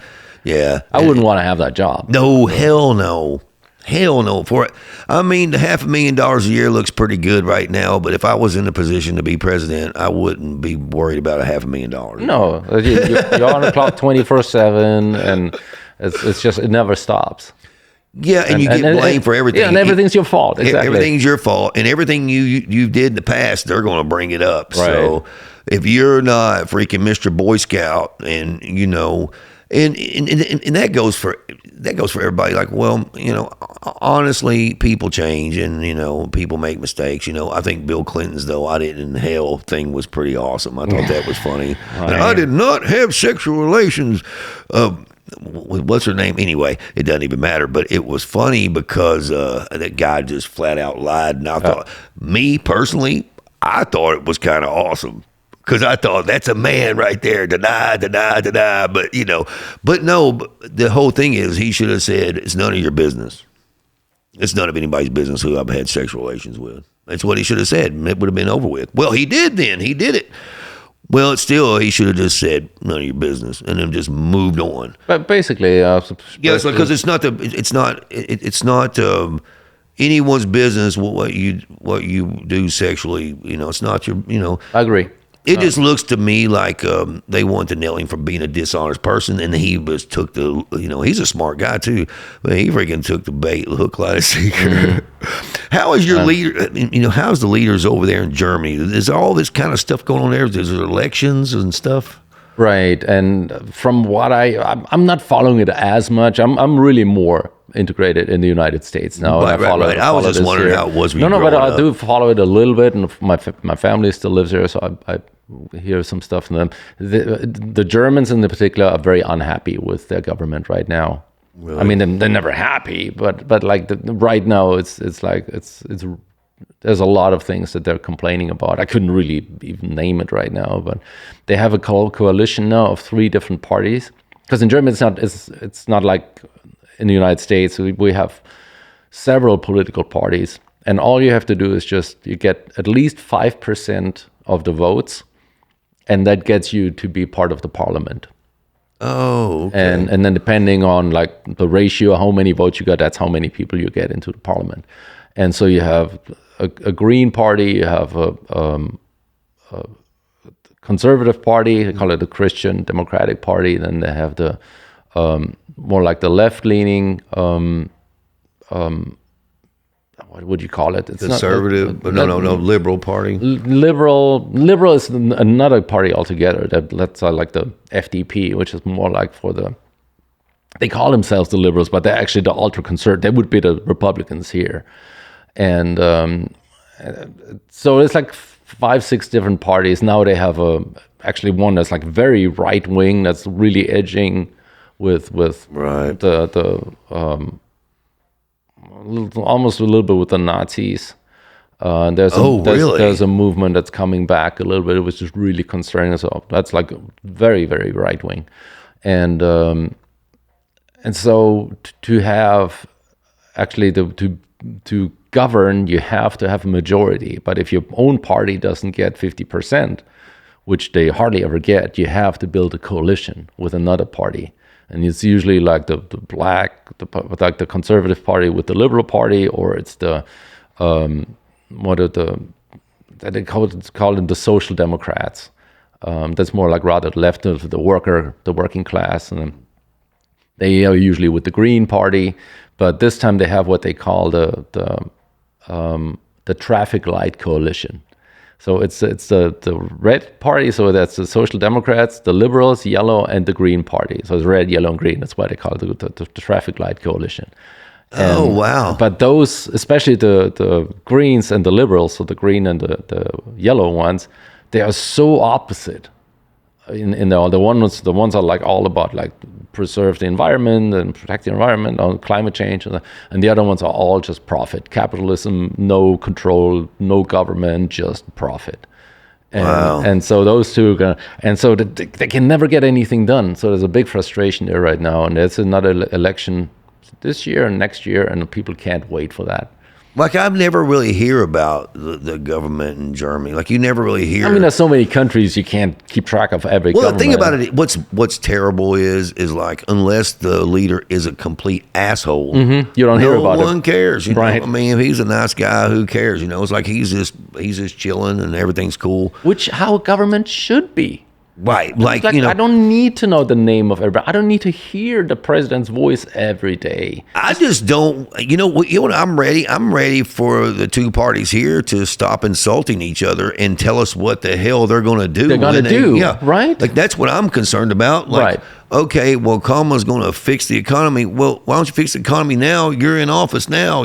Yeah. I wouldn't want to have that job. No, hell no. Hell no. For it. I mean, the $500,000 a year looks pretty good right now, but if I was in a position to be president, I wouldn't be worried about a $500,000. No, you're on the clock 24/7, and it's just, it never stops. Yeah, and you get blamed for everything. Yeah, and everything's your fault. Exactly. Everything's your fault, and everything you did in the past, they're going to bring it up. Right. So if you're not freaking Mr. Boy Scout, and and that goes for everybody. Like, well, honestly, people change, and people make mistakes. I think Bill Clinton's "though I didn't inhale" thing was pretty awesome. I thought that was funny. Right. I did not have sexual relations. What's her name? Anyway, it doesn't even matter. But it was funny because that guy just flat out lied, and I thought, me personally, I thought it was kind of awesome. Because I thought that's a man right there. Deny. But no. But the whole thing is, he should have said, "It's none of your business. It's none of anybody's business who I've had sexual relations with." That's what he should have said. And it would have been over with. Well, he did then. He did it. Well, it's still, he should have just said, "None of your business," and then just moved on. But basically, Yes, because it's not anyone's business what you do sexually. It's not your. I agree. It just looks to me like they want to nail him for being a dishonest person, and he took the. He's a smart guy too, but he freaking took the bait, hook, line, and sinker. How is your leader? How's the leaders over there in Germany? Is all this kind of stuff going on there? There's elections and stuff. Right, and from what I'm not following it as much. I'm really more integrated in the United States now. Right. I was just wondering how it was. No, but I do follow it a little bit, and my family still lives here, so I hear some stuff from them. The Germans, in particular, are very unhappy with their government right now. Really? I mean, they're never happy, but like right now, it's there's a lot of things that they're complaining about. I couldn't really even name it right now, but they have a coalition now of 3 different parties. Because in Germany, it's not like in the United States. We have several political parties, and all you have to do is you get at least 5% of the votes, and that gets you to be part of the parliament. Oh, okay. And then depending on like the ratio, how many votes you got, that's how many people you get into the parliament. And so you have a Green Party, you have a Conservative Party, they call it the Christian Democratic Party. Then they have the more like the left-leaning, what would you call it? It's conservative, no, liberal party. Liberal is another party altogether. That's like the FDP, which is more like they call themselves the liberals, but they're actually the ultra-conservative. They would be the Republicans here. And so it's like 5-6 different parties. Now they have actually one that's like very right-wing, that's really edging with right. Almost a little bit with the Nazis. There's a movement that's coming back a little bit, which is really concerning. So that's like very, very right wing, and so to have actually to govern, you have to have a majority. But if your own party doesn't get 50%, which they hardly ever get, you have to build a coalition with another party. And it's usually like the Conservative Party with the Liberal Party, or it's they call it the Social Democrats. That's more like rather left of the working class, and they are usually with the Green Party. But this time they have what they call the traffic light coalition. So it's the red party, so that's the Social Democrats, the Liberals, Yellow, and the Green Party. So it's red, yellow, and green. That's why they call it the traffic light coalition. Oh, wow. But those, especially the Greens and the Liberals, so the green and the yellow ones, they are so opposite. The ones are like all about like preserve the environment and protect the environment on climate change, and the other ones are all just profit, capitalism, no control, no government, just profit. And so those two they can never get anything done. So there's a big frustration there right now, and there's another election this year and next year, and people can't wait for that. Like, I've never really hear about the government in Germany. Like, you never really hear. I mean, there's so many countries, you can't keep track of every government. Well, the thing about it, what's terrible is like, unless the leader is a complete asshole, you don't hear about it. No one cares. You know? Right. I mean, if he's a nice guy, who cares? It's like he's just chilling and everything's cool. How a government should be. Right. Like I don't need to know the name of everybody. I don't need to hear the president's voice every day. I just don't. You know what? I'm ready. I'm ready for the two parties here to stop insulting each other and tell us what the hell they're going to do. They're going to do, right? Like, that's what I'm concerned about. Like, right. Okay, well, Kamala's going to fix the economy. Well, why don't you fix the economy now? You're in office now,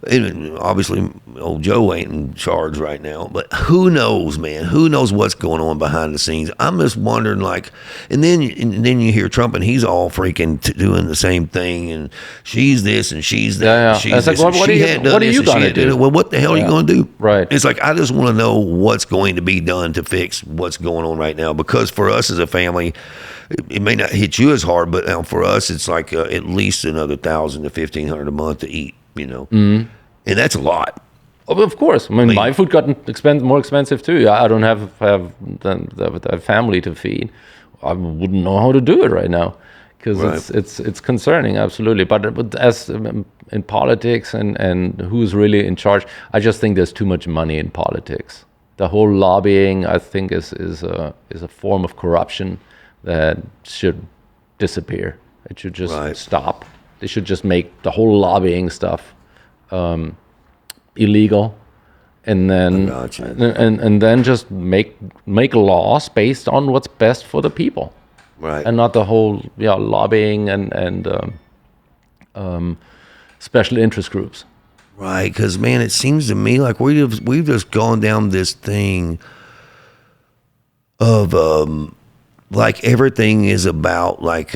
And obviously, old Joe ain't in charge right now, but who knows, man? Who knows what's going on behind the scenes? I'm just wondering, like, and then you hear Trump, and he's all freaking doing the same thing, and she's this and she's that. Yeah. She's It's like, this, what are you going to do? Well, what the hell are you going to do? Right. It's like, I just want to know what's going to be done to fix what's going on right now, because for us as a family, it may not hit you as hard, but for us, it's like at least another $1,000 to $1,500 a month to eat. And that's a lot. Oh, of course. I mean, my food got more expensive too. I don't have the family to feed. I wouldn't know how to do it right now, because it's concerning, absolutely. But as in politics and who's really in charge, I just think there's too much money in politics. The whole lobbying, I think, is a form of corruption that should disappear. It should just stop. They should just make the whole lobbying stuff illegal, and then and then just make laws based on what's best for the people, and not the whole lobbying and special interest groups. Right, because man, it seems to me like we've just gone down this thing of like everything is about like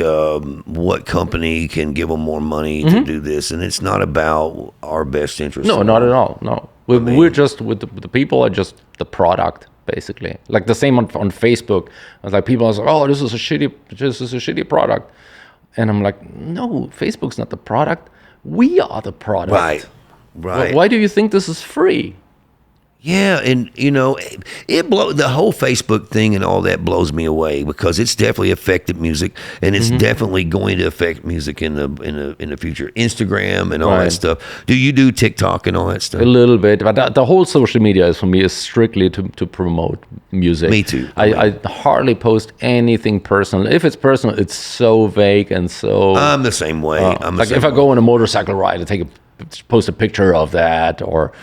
what company can give them more money to do this, and it's not about our best interest. No, not at all. No, we're just with the people are just the product, basically. Like the same on Facebook. It's like people are like, oh, this is a shitty product, and I'm like, no, Facebook's not the product. We are the product. Right. Why do you think this is free? Yeah, and the whole Facebook thing and all that blows me away, because it's definitely affected music, and it's definitely going to affect music in the future. Instagram and all that stuff. Do you do TikTok and all that stuff? A little bit, but the whole social media is strictly to promote music. Me too. I hardly post anything personal. If it's personal, it's so vague and so. I'm the same way. Like if I go on a motorcycle ride, I post a picture of that, or.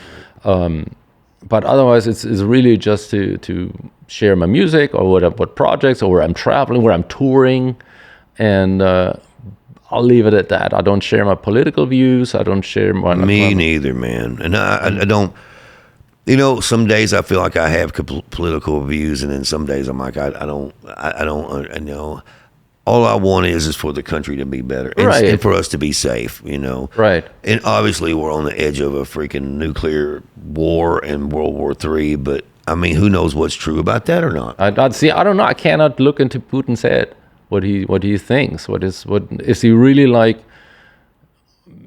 But otherwise, it's really just to share my music, or what projects, or where I'm traveling, where I'm touring, and I'll leave it at that. I don't share my political views. I don't share my. Me neither, man. And I don't. Some days I feel like I have political views, and then some days I'm like I don't. All I want is for the country to be better, and for us to be safe, Right. And obviously, we're on the edge of a freaking nuclear war and World War III, but, I mean, who knows what's true about that or not? I don't know. I cannot look into Putin's head, what he thinks. What is he really like?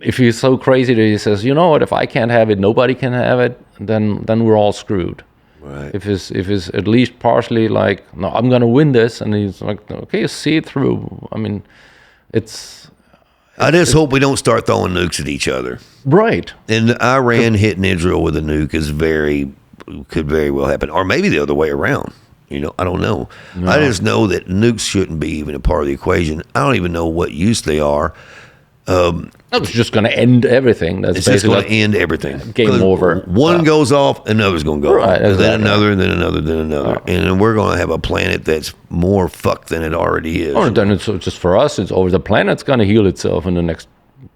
If he's so crazy that he says, you know what, if I can't have it, nobody can have it, then we're all screwed. Right. If it's at least partially like, no, I'm gonna win this, and he's like, okay, see it through. I mean, I just hope we don't start throwing nukes at each other. Right. And Iran hitting Israel with a nuke could very well happen, or maybe the other way around. I don't know. No. I just know that nukes shouldn't be even a part of the equation. I don't even know what use they are. It's just going to end everything. It's just going to end everything. Game over. One goes off, another's going to go. Right, exactly. Then another, and then another, then another. Right. And then we're going to have a planet that's more fucked than it already is. Oh, then it's just for us, it's over. The planet's going to heal itself in the next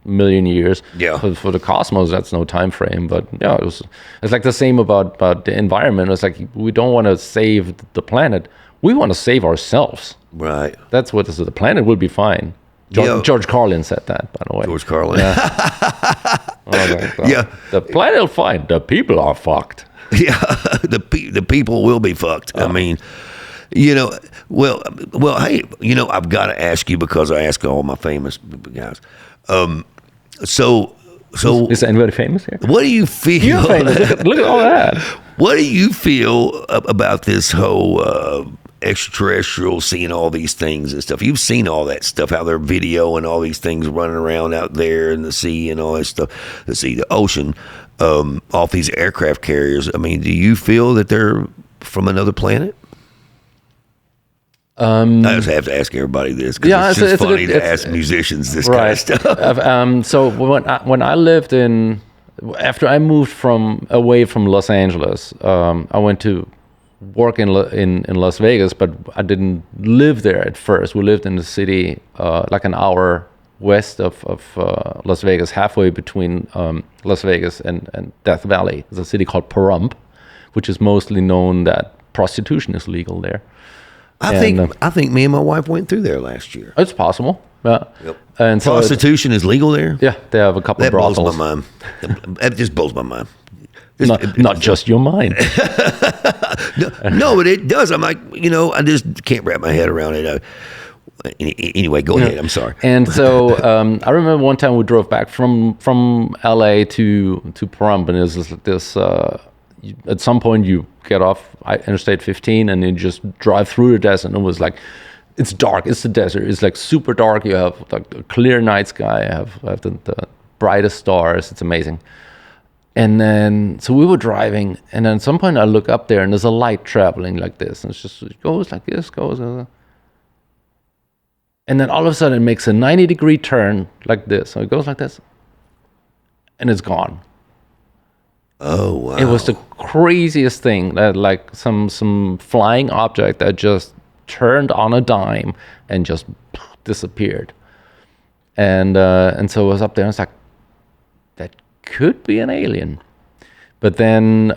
million years. Yeah. For the cosmos, that's no time frame. But yeah, it's like the same about the environment. It's like we don't want to save the planet. We want to save ourselves. Right. That's what this is. The planet will be fine. George Carlin said that, by the way. George Carlin. Yeah. The planet will fine. The people are fucked. Yeah, the people will be fucked. I mean, well, hey, I've got to ask you, because I ask all my famous guys. So is anybody famous here? What do you feel? You're famous. Look at all that. What do you feel about this whole extraterrestrial, seeing all these things and stuff? You've seen all that stuff, how they're videoing all these things running around out there in the sea and all that stuff. The ocean, off these aircraft carriers. I mean, do you feel that they're from another planet? I just have to ask everybody this, because it's funny to ask musicians this kind of stuff. So when I lived after I moved away from Los Angeles, I went to work in Las Vegas, but I didn't live there at first. We lived in the city like an hour west of Las Vegas, halfway between Las Vegas and Death Valley. There's a city called Pahrump, which is mostly known that prostitution is legal there. I think me and my wife went through there last year. It's possible. Yeah. Yep. And so prostitution is legal there? Yeah, they have a couple of That blows brothels. my mind. That just blows my mind. Not just your mind. No, but it does. I'm like, I just can't wrap my head around it. Anyway, go ahead. I'm sorry. And so I remember one time we drove back from LA to Pahrump, and it was this at some point you get off Interstate 15 and you just drive through the desert, and it was like, it's dark. It's the desert. It's like super dark. You have like a clear night sky. You have the brightest stars. It's amazing. And then, so we were driving, and then at some point I look up there, and there's a light traveling like this, and it goes like this, and then all of a sudden it makes a 90-degree turn like this. So it goes like this, and it's gone. Oh, wow. It was the craziest thing, that like some flying object that just turned on a dime and just disappeared. And so I was up there, and I was like, that could be an alien. But then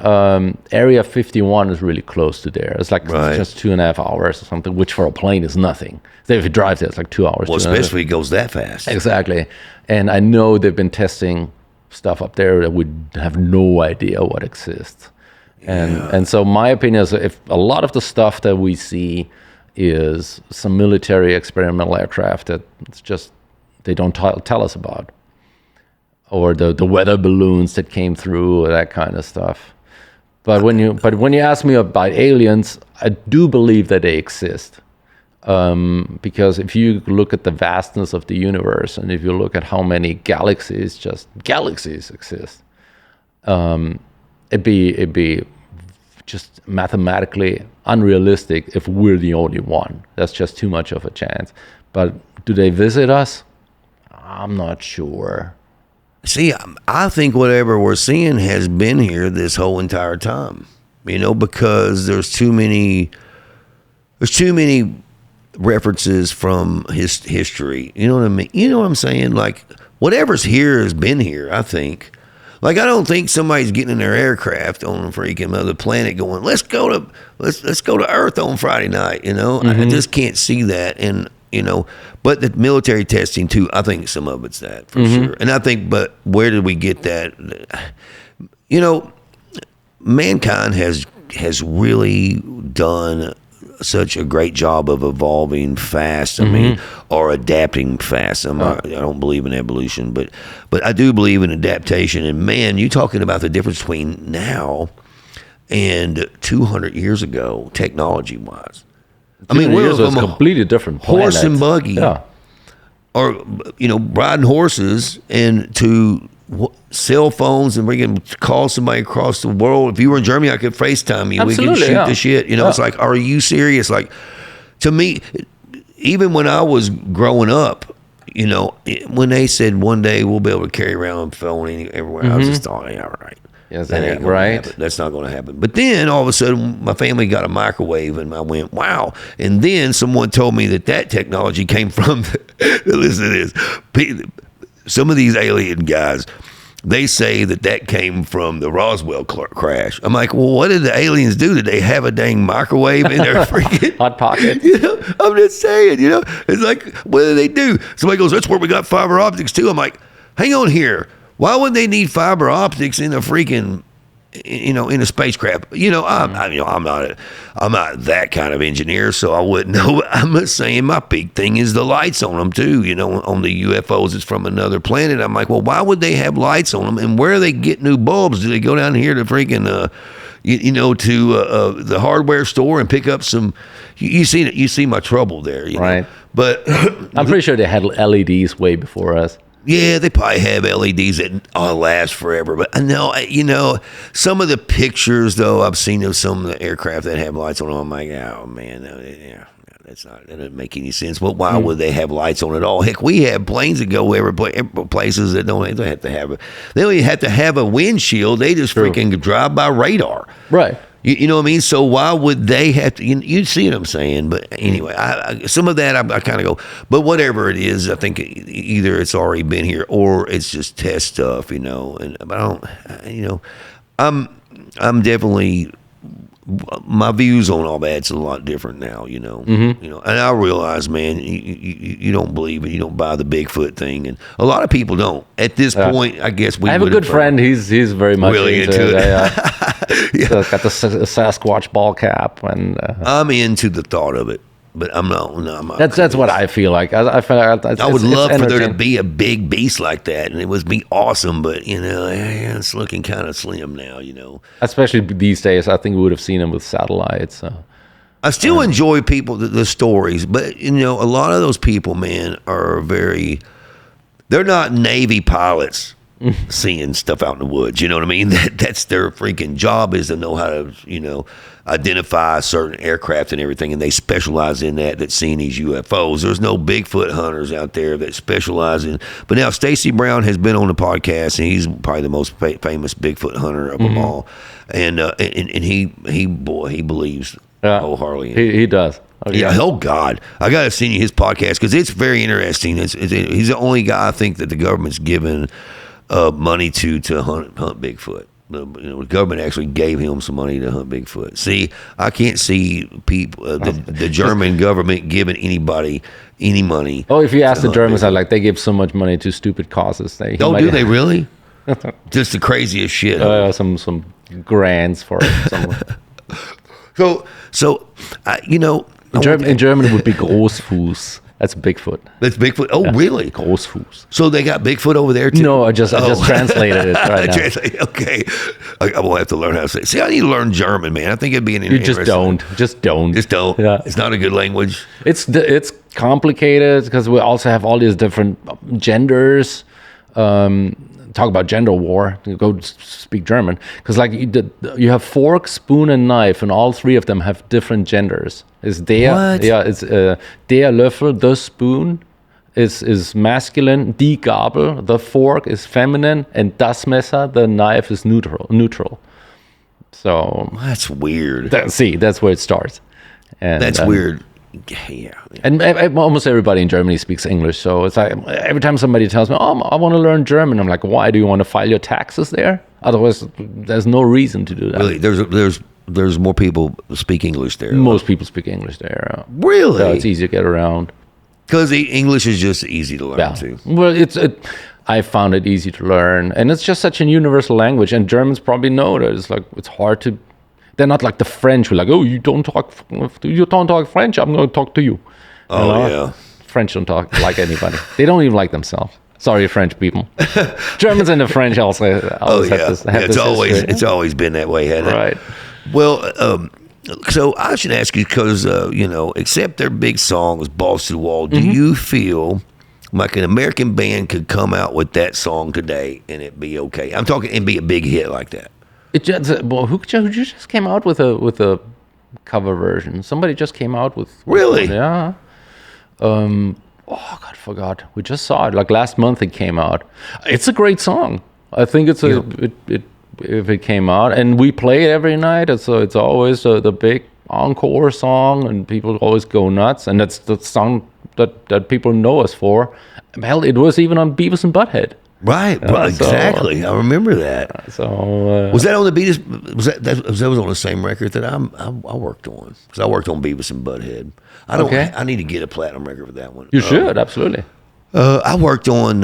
Area 51 is really close to there. It's like just 2.5 hours or something, which for a plane is nothing. So if you drive there, it's like 2 hours. Well, especially if it goes that fast. Exactly. And I know they've been testing stuff up there that we have no idea what exists. And so my opinion is, if a lot of the stuff that we see is some military experimental aircraft that it's just they don't tell us about, or the weather balloons that came through, or that kind of stuff. But when you ask me about aliens, I do believe that they exist, because if you look at the vastness of the universe, and if you look at how many galaxies exist, it'd be just mathematically unrealistic if we're the only one. That's just too much of a chance. But do they visit us? I'm not sure. See, I think whatever we're seeing has been here this whole entire time, because there's too many references from history. You know what I mean? You know what I'm saying? Like, whatever's here has been here, I think. Like, I don't think somebody's getting in their aircraft on a freaking other planet going, let's go to Earth on Friday night, I just can't see that. And but the military testing too, I think some of it's that for sure. And I think, but where did we get that? Mankind has really done such a great job of evolving fast. I mean, or adapting fast. I don't believe in evolution, but I do believe in adaptation. And man, you talking about the difference between now and 200 years ago, technology wise. I mean, we're from a completely different planet. Horse and buggy, or riding horses, and to cell phones, and we can call somebody across the world. If you were in Germany, I could FaceTime you. Absolutely, we can shoot the shit. It's like, are you serious? Like, to me, even when I was growing up, when they said one day we'll be able to carry around a phone everywhere, I was just thought, yeah, all right. Yes, that ain't right. Happen. That's not going to happen. But then all of a sudden, my family got a microwave, and I went, wow. And then someone told me that technology came from, listen to this, some of these alien guys, they say that came from the Roswell crash. I'm like, well, what did the aliens do? Did they have a dang microwave in their freaking hot pocket? I'm just saying, it's like, what do they do? Somebody goes, that's where we got fiber optics too. I'm like, hang on here. Why would they need fiber optics in a freaking, in a spacecraft? I'm not that kind of engineer, so I wouldn't know. I'm just saying my big thing is the lights on them too. On the UFOs, it's from another planet. I'm like, well, why would they have lights on them? And where do they get new bulbs? Do they go down here to freaking, to the hardware store and pick up some? You see my trouble there, right? But I'm pretty sure they had LEDs way before us. Yeah, they probably have LEDs that last forever. But I know, some of the pictures, though, I've seen of some of the aircraft that have lights on them. I'm like, oh, man, that doesn't make any sense. But why would they have lights on at all? Heck, we have planes that go every places that don't have to have they don't even have to have a windshield. They just freaking drive by radar. Right. You know what I mean? So why would they have to? You see what I'm saying? But anyway, some of that I kind of go. But whatever it is, I think either it's already been here or it's just test stuff, you know. And but I don't, you know, I'm definitely. My views on all that's a lot different now, you know. You know, and I realize, man, you don't believe it, you don't buy the Bigfoot thing, and a lot of people don't. At this point, I guess we. I have a good friend. He's very much really into it. Yeah. So got the Sasquatch ball cap, and I'm into the thought of it, but I'm not. No, I'm not that's what I feel like. I feel like I would love for there to be a big beast like that, and it would be awesome. But you know, it's looking kind of slim now. You know, especially these days. I think we would have seen him with satellites. I still enjoy people the stories, but you know, a lot of those people, man, are very. They're not Navy pilots seeing stuff out in the woods. You know what I mean? That's their freaking job, is to know how to, you know, identify certain aircraft and everything, and they specialize in that seeing these UFOs. There's no Bigfoot hunters out there that specialize in. But now Stacey Brown has been on the podcast, and he's probably the most famous Bigfoot hunter of them all. And he believes wholeheartedly. He does. Okay. Yeah. Oh God, I gotta send you his podcast because it's very interesting. He's the only guy I think that the government's given money to hunt Bigfoot. You know, the government actually gave him some money to hunt Bigfoot. See, I can't see people, the German government giving anybody any money. Oh, if you ask the Germans, they give so much money to stupid causes. Do they really? Just the craziest shit. Some grants for someone. So you know, in German it would be Großfuß. That's Bigfoot. That's Bigfoot. Oh, yeah. Really? Großfuß. So they got Bigfoot over there too? No, I just translated it right now. Okay, I will have to learn how to say it. See, I need to learn German, man. I think it'd be an interesting. Just don't. Yeah. It's not a good language. It's complicated because we also have all these different genders. Talk about gender war. Go speak German because you have fork, spoon, and knife, and all three of them have different genders. It's der Löffel, the spoon is masculine, die Gabel, the fork is feminine, and das Messer, the knife, is neutral. So that's weird. That's where it starts. And that's weird. Yeah. And almost everybody in Germany speaks English, so it's like every time somebody tells me, "Oh, I want to learn German," I'm like, "Why? Do you want to file your taxes there? Otherwise, there's no reason to do that." Really, there's more people speak English there. Most people speak English there. Really? So it's easy to get around. Because English is just easy to learn too. Well, I found it easy to learn, and it's just such a universal language. And Germans probably know that it's hard to. They're not like the French who are like, oh, you don't talk French, I'm going to talk to you. Yeah. French don't talk like anybody. They don't even like themselves. Sorry, French people. Germans and the French also have this. It's always been that way, hasn't it? Right. Well, so I should ask you because you know, except their big song was "Balls to the Wall," do you feel like an American band could come out with that song today and it be okay? I'm talking and be a big hit like that. Who just came out with a cover version? Somebody just came out with. Really? Yeah. Oh God, forgot. We just saw it last month. It came out. It's a great song. I think if it came out, and we play it every night, so it's always the big encore song, and people always go nuts. And that's the song that people know us for. Hell, it was even on Beavis and Butthead. Right, exactly. I remember that. So was that on the Beavis? That was on the same record that I worked on, because I worked on Beavis and Butthead. I need to get a platinum record for that one. You should absolutely. I worked on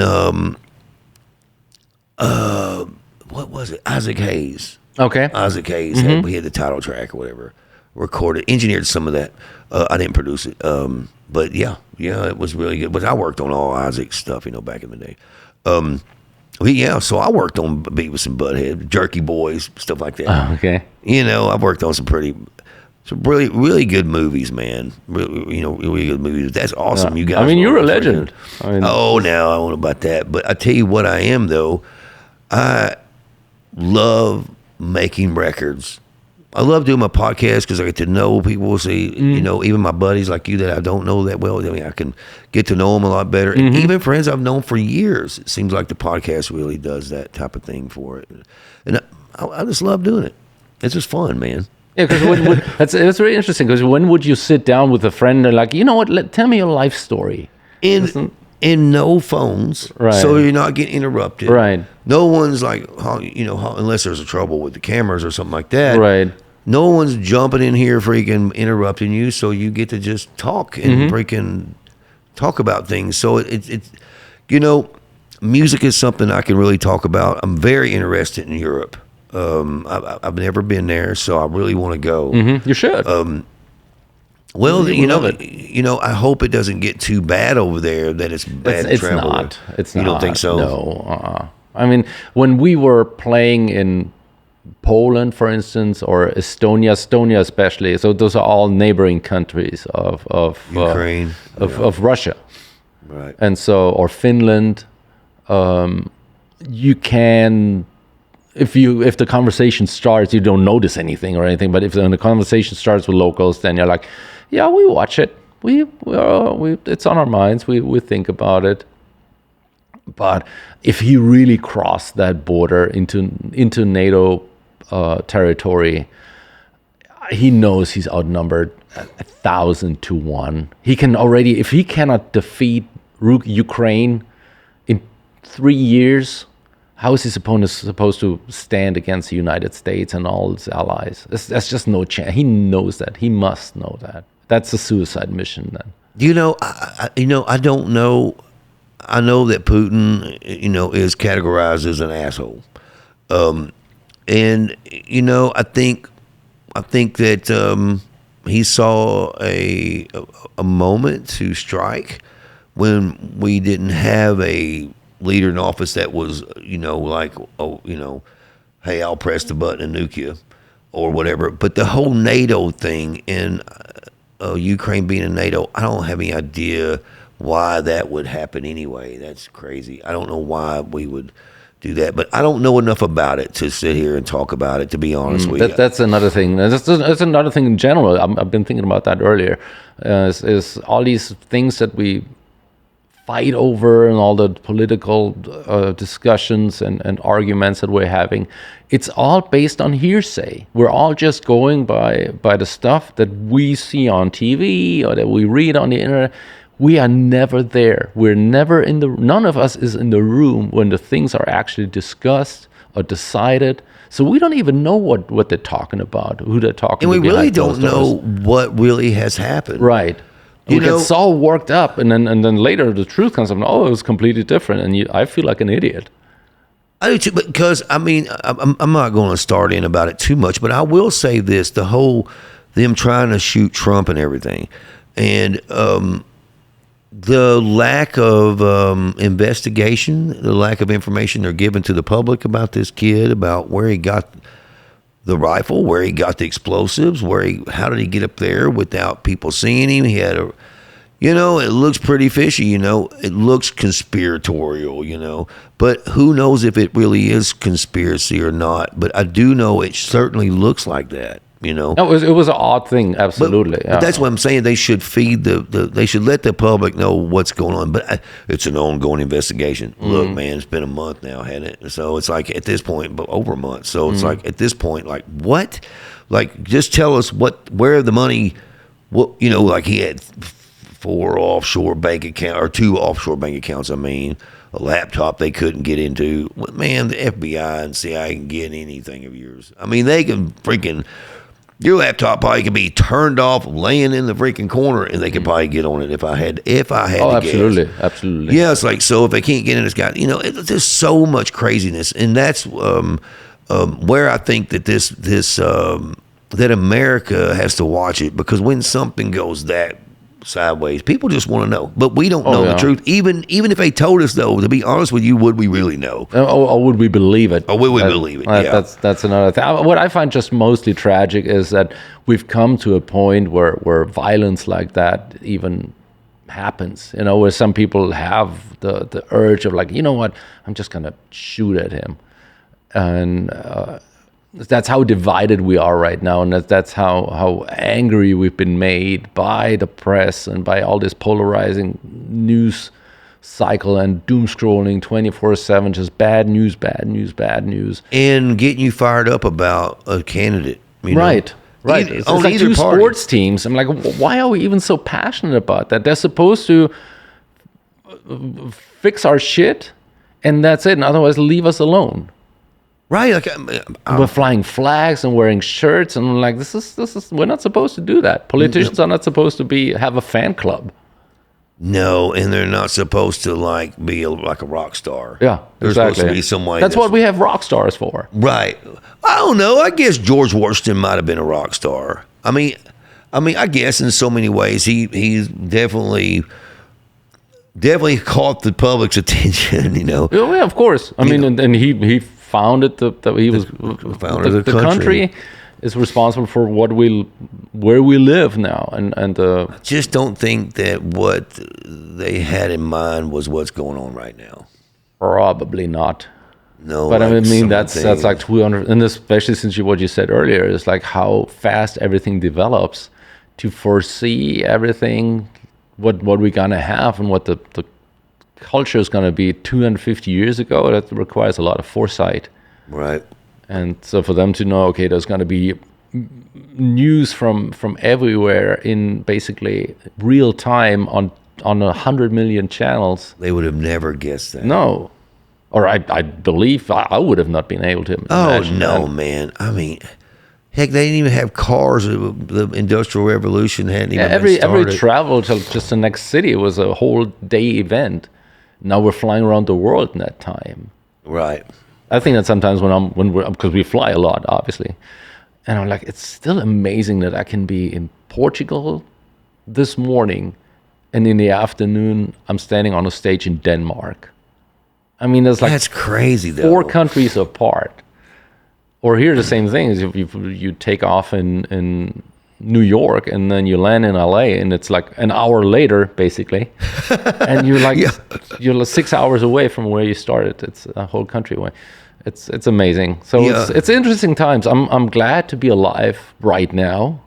what was it? Isaac Hayes. Okay. Isaac Hayes. We had the title track or whatever. Recorded, engineered some of that. I didn't produce it, but yeah, it was really good. But I worked on all Isaac's stuff, back in the day. So I worked on Beavis and Butthead, Jerky Boys, stuff like that. Oh, okay. I've worked on some really, really good movies, man. Really good movies. That's awesome. Yeah. You guys. I mean, you're a legend. Now I don't know about that, but I tell you what, I am though. I love making records. I love doing my podcast because I get to know people. See, even my buddies like you that I don't know that well. I mean, I can get to know them a lot better. And even friends I've known for years. It seems like the podcast really does that type of thing for it. And I just love doing it. It's just fun, man. Yeah, because that's very interesting. Because when would you sit down with a friend and like, you know what? Tell me your life story. In no phones, Right. so you're not getting interrupted. Right. No one's like, unless there's a trouble with the cameras or something like that. Right. No one's jumping in here, freaking interrupting you, so you get to just talk and freaking talk about things. So it's music is something I can really talk about. I'm very interested in Europe. I've never been there, so I really want to go. You should. Well, You love it. I hope it doesn't get too bad over there that it's bad to It's travel. not. It's you not. don't think so? No. I mean, when we were playing in Poland, for instance, or Estonia especially, so those are all neighboring countries of Ukraine, of Russia, right? and so or Finland, you can. If the conversation starts, you don't notice anything or anything. But if the conversation starts with locals, then you're like, yeah, we watch it. We it's on our minds. We think about it. But if he really crossed that border into NATO territory, he knows he's outnumbered 1,000 to 1. He can already, if he cannot defeat Ukraine in 3 years. How is his opponent supposed to stand against the United States and all its allies? There's just no chance. He knows that. He must know that. That's a suicide mission then. I don't know. I know that Putin, is categorized as an asshole. And I think that he saw a moment to strike when we didn't have a leader in office that was, hey, I'll press the button and nuke you or whatever. But the whole NATO thing and Ukraine being in NATO, I don't have any idea why that would happen anyway. That's crazy. I don't know why we would do that, but I don't know enough about it to sit here and talk about it, to be honest with you. That's another thing. That's another thing in general. I've been thinking about that earlier. Is all these things that we fight over and all the political discussions and arguments that we're having, it's all based on hearsay. We're all just going by the stuff that we see on TV or that we read on the internet. We are never there. We're never none of us is in the room when the things are actually discussed or decided. So we don't even know what they're talking about, who they're talking and to. we really don't know what really has happened. Right. We get so worked up, and then later the truth comes up. Oh, it was completely different, and I feel like an idiot. I do too, because I'm not going to start in about it too much, but I will say this: them trying to shoot Trump and everything, and the lack of investigation, the lack of information they're giving to the public about this kid, about where he got the rifle, where he got the explosives, how did he get up there without people seeing him? He had it looks pretty fishy, it looks conspiratorial, but who knows if it really is conspiracy or not. But I do know it certainly looks like that, No, it was an odd thing, absolutely. But that's what I'm saying. They should feed they should let the public know what's going on. But it's an ongoing investigation. Look, man, it's been a month now, hasn't it? So it's like at this point, but over a month. So it's like at this point, like what? Like just tell us where the money. Like he had 4 offshore bank accounts or 2 offshore bank accounts. I mean, a laptop they couldn't get into. Man, the FBI and CIA can get anything of yours. I mean, they can freaking. Your laptop probably could be turned off, laying in the freaking corner, and they could probably get on it if I had to absolutely, guess. Absolutely. Yeah, it's like, so if they can't get in, it's got, there's so much craziness, and that's where I think that that America has to watch it, because when something goes that sideways, people just want to know, but we don't know the truth. Even if they told us, though, to be honest with you, would we really know? Or would we believe it? Or would we believe it? Yeah. That's another thing. What I find just mostly tragic is that we've come to a point where violence like that even happens, where some people have the urge of like, you know what, I'm just gonna shoot at him, and that's how divided we are right now, and that's how angry we've been made by the press and by all this polarizing news cycle and doom scrolling 24/7, just bad news, and getting you fired up about a candidate, right? Right. It's like two sports teams. I'm like, why are we even so passionate about that? They're supposed to fix our shit, and that's it. And otherwise, leave us alone. Right. Like, we're flying flags and wearing shirts, and I'm like, this is. We're not supposed to do that. Politicians are not supposed to have a fan club. No, and they're not supposed to be like a rock star. Yeah, they're supposed to be somebody. That's what we have rock stars for. Right. I don't know. I guess George Washington might have been a rock star. I mean, I guess in so many ways he's definitely caught the public's attention. Yeah, of course. I mean, and he founded the country is responsible for where we live now, and I just don't think that what they had in mind was what's going on right now. Probably not. No, but I mean that's like 200, and especially since what you said earlier is like how fast everything develops to foresee everything, what we're gonna have and what the culture is gonna be 250 years ago. That requires a lot of foresight. Right. And so for them to know, okay, there's going to be news from everywhere in basically real time on 100 million channels. They would have never guessed that. No. Or I believe I would have not been able to imagine. Oh, no, man. I mean, heck, they didn't even have cars. The Industrial Revolution hadn't even been started. Every travel to just the next city was a whole day event. Now we're flying around the world in that time. Right. I think that sometimes because we fly a lot, obviously, and I'm like, it's still amazing that I can be in Portugal this morning, and in the afternoon I'm standing on a stage in Denmark. I mean, that's crazy though. 4 countries apart. Or here the same thing is if you take off in New York and then you land in LA and it's like an hour later basically, and you're like you're 6 hours away from where you started. It's a whole country away. It's amazing. So it's interesting times. I'm glad to be alive right now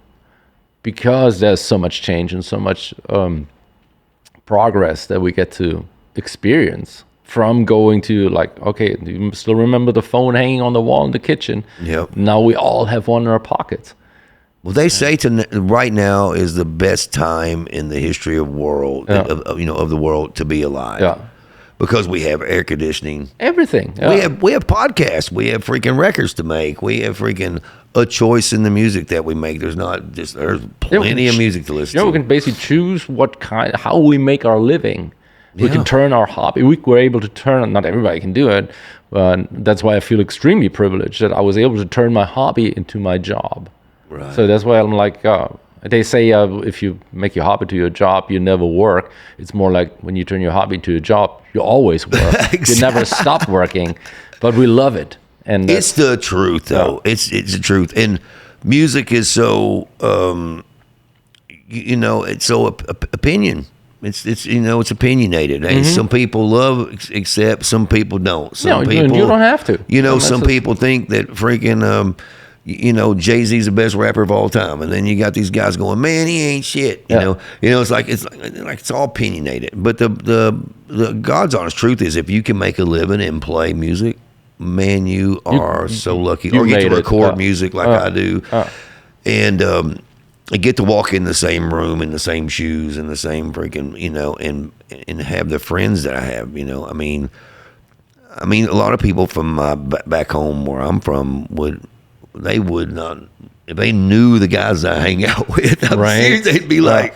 because there's so much change and so much progress that we get to experience. From going to like, okay, you still remember the phone hanging on the wall in the kitchen? Yep. Now we all have one in our pockets. Well, they say right now is the best time in the history of the world to be alive. Yeah. Because we have air conditioning, everything. Yeah. We have podcasts. We have freaking records to make. We have freaking a choice in the music that we make. There's plenty of music to listen to. We can basically choose how we make our living. We can turn our hobby. We're able to turn. Not everybody can do it, but that's why I feel extremely privileged that I was able to turn my hobby into my job. Right. So that's why I'm like, they say if you make your hobby to your job, you never work. It's more like when you turn your hobby to a job, you always work. Exactly. You never stop working, but we love it. And it's the truth, though. It's the truth, and music is so it's so opinion. It's opinionated. Mm-hmm. Some people love, except some people don't. Some people, you don't have to. Some people think that freaking, Jay-Z's the best rapper of all time, and then you got these guys going, man, he ain't shit. You know, it's like it's all opinionated. But the God's honest truth is, if you can make a living and play music, man, you are so lucky. Or get to record music like I do, and. I get to walk in the same room, in the same shoes, in the same freaking, and have the friends that I have, I mean, a lot of people from back home where I'm from would not, if they knew the guys I hang out with, serious, they'd be like,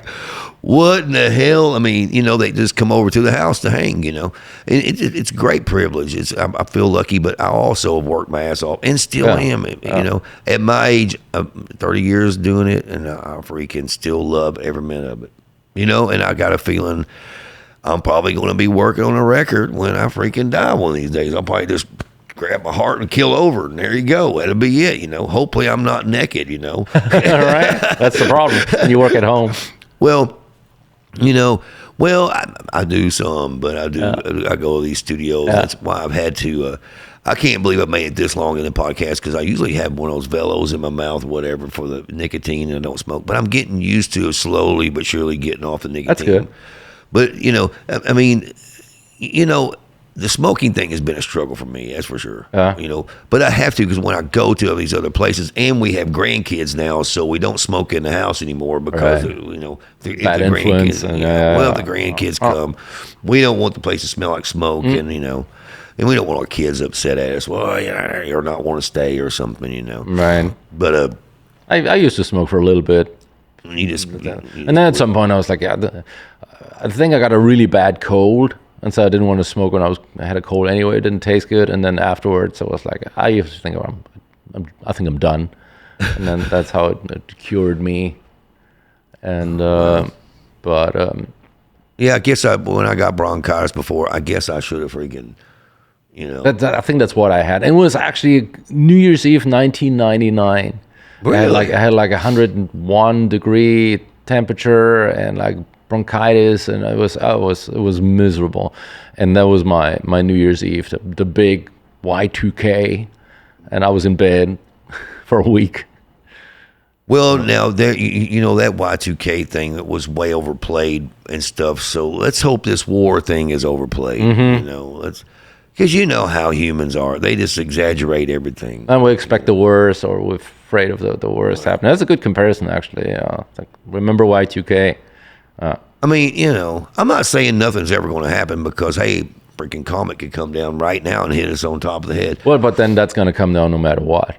what in the hell? I mean, they just come over to the house to hang, and it's great privilege. I feel lucky, but I also have worked my ass off and still am, at my age, 30 years doing it, and I freaking still love every minute of it, and I got a feeling I'm probably going to be working on a record when I freaking die one of these days. I'll probably just grab my heart and kill over, and there you go. That'll be it, Hopefully I'm not naked, All right. That's the problem. You work at home. Well, I do some, but I go to these studios. That's why I've had to. I can't believe I made it this long in the podcast because I usually have one of those Velos in my mouth, whatever, for the nicotine, and I don't smoke. But I'm getting used to slowly but surely getting off the nicotine. That's good. But the smoking thing has been a struggle for me, that's for sure. Yeah. You know, but I have to, because when I go to these other places, and we have grandkids now, so we don't smoke in the house anymore because Right. you know, if Bad the influence, grandkids, and, well, if the grandkids come, we don't want the place to smell like smoke, and you know, and we don't want our kids upset at us. Well, yeah, or not want to stay or something, you know. Right. But I used to smoke for a little bit. you just, And then at some point I was like, I think I got a really bad cold. And so I didn't want to smoke when I had a cold anyway. It didn't taste good. And then afterwards I was like, I used to think I think I'm done. And then that's how it cured me. And, yeah, I guess when I got bronchitis before, I guess I should have freaking, you know. I think that's what I had. And it was actually New Year's Eve, 1999. Really? I had like 101 degree temperature and like bronchitis, and it was miserable. And that was my New Year's Eve, the big Y2K, and I was in bed for a week. Well, now there, you know, that Y2K thing was way overplayed and stuff. So let's hope this war thing is overplayed. You know, because you know how humans are; they just exaggerate everything. And we expect the worst, or we're afraid of the worst happening. That's a good comparison, actually. It's like, remember Y2K? I mean, you know, I'm not saying nothing's ever going to happen because hey, freaking comet could come down right now and hit us on top of the head. Well, but then that's going to come down no matter what.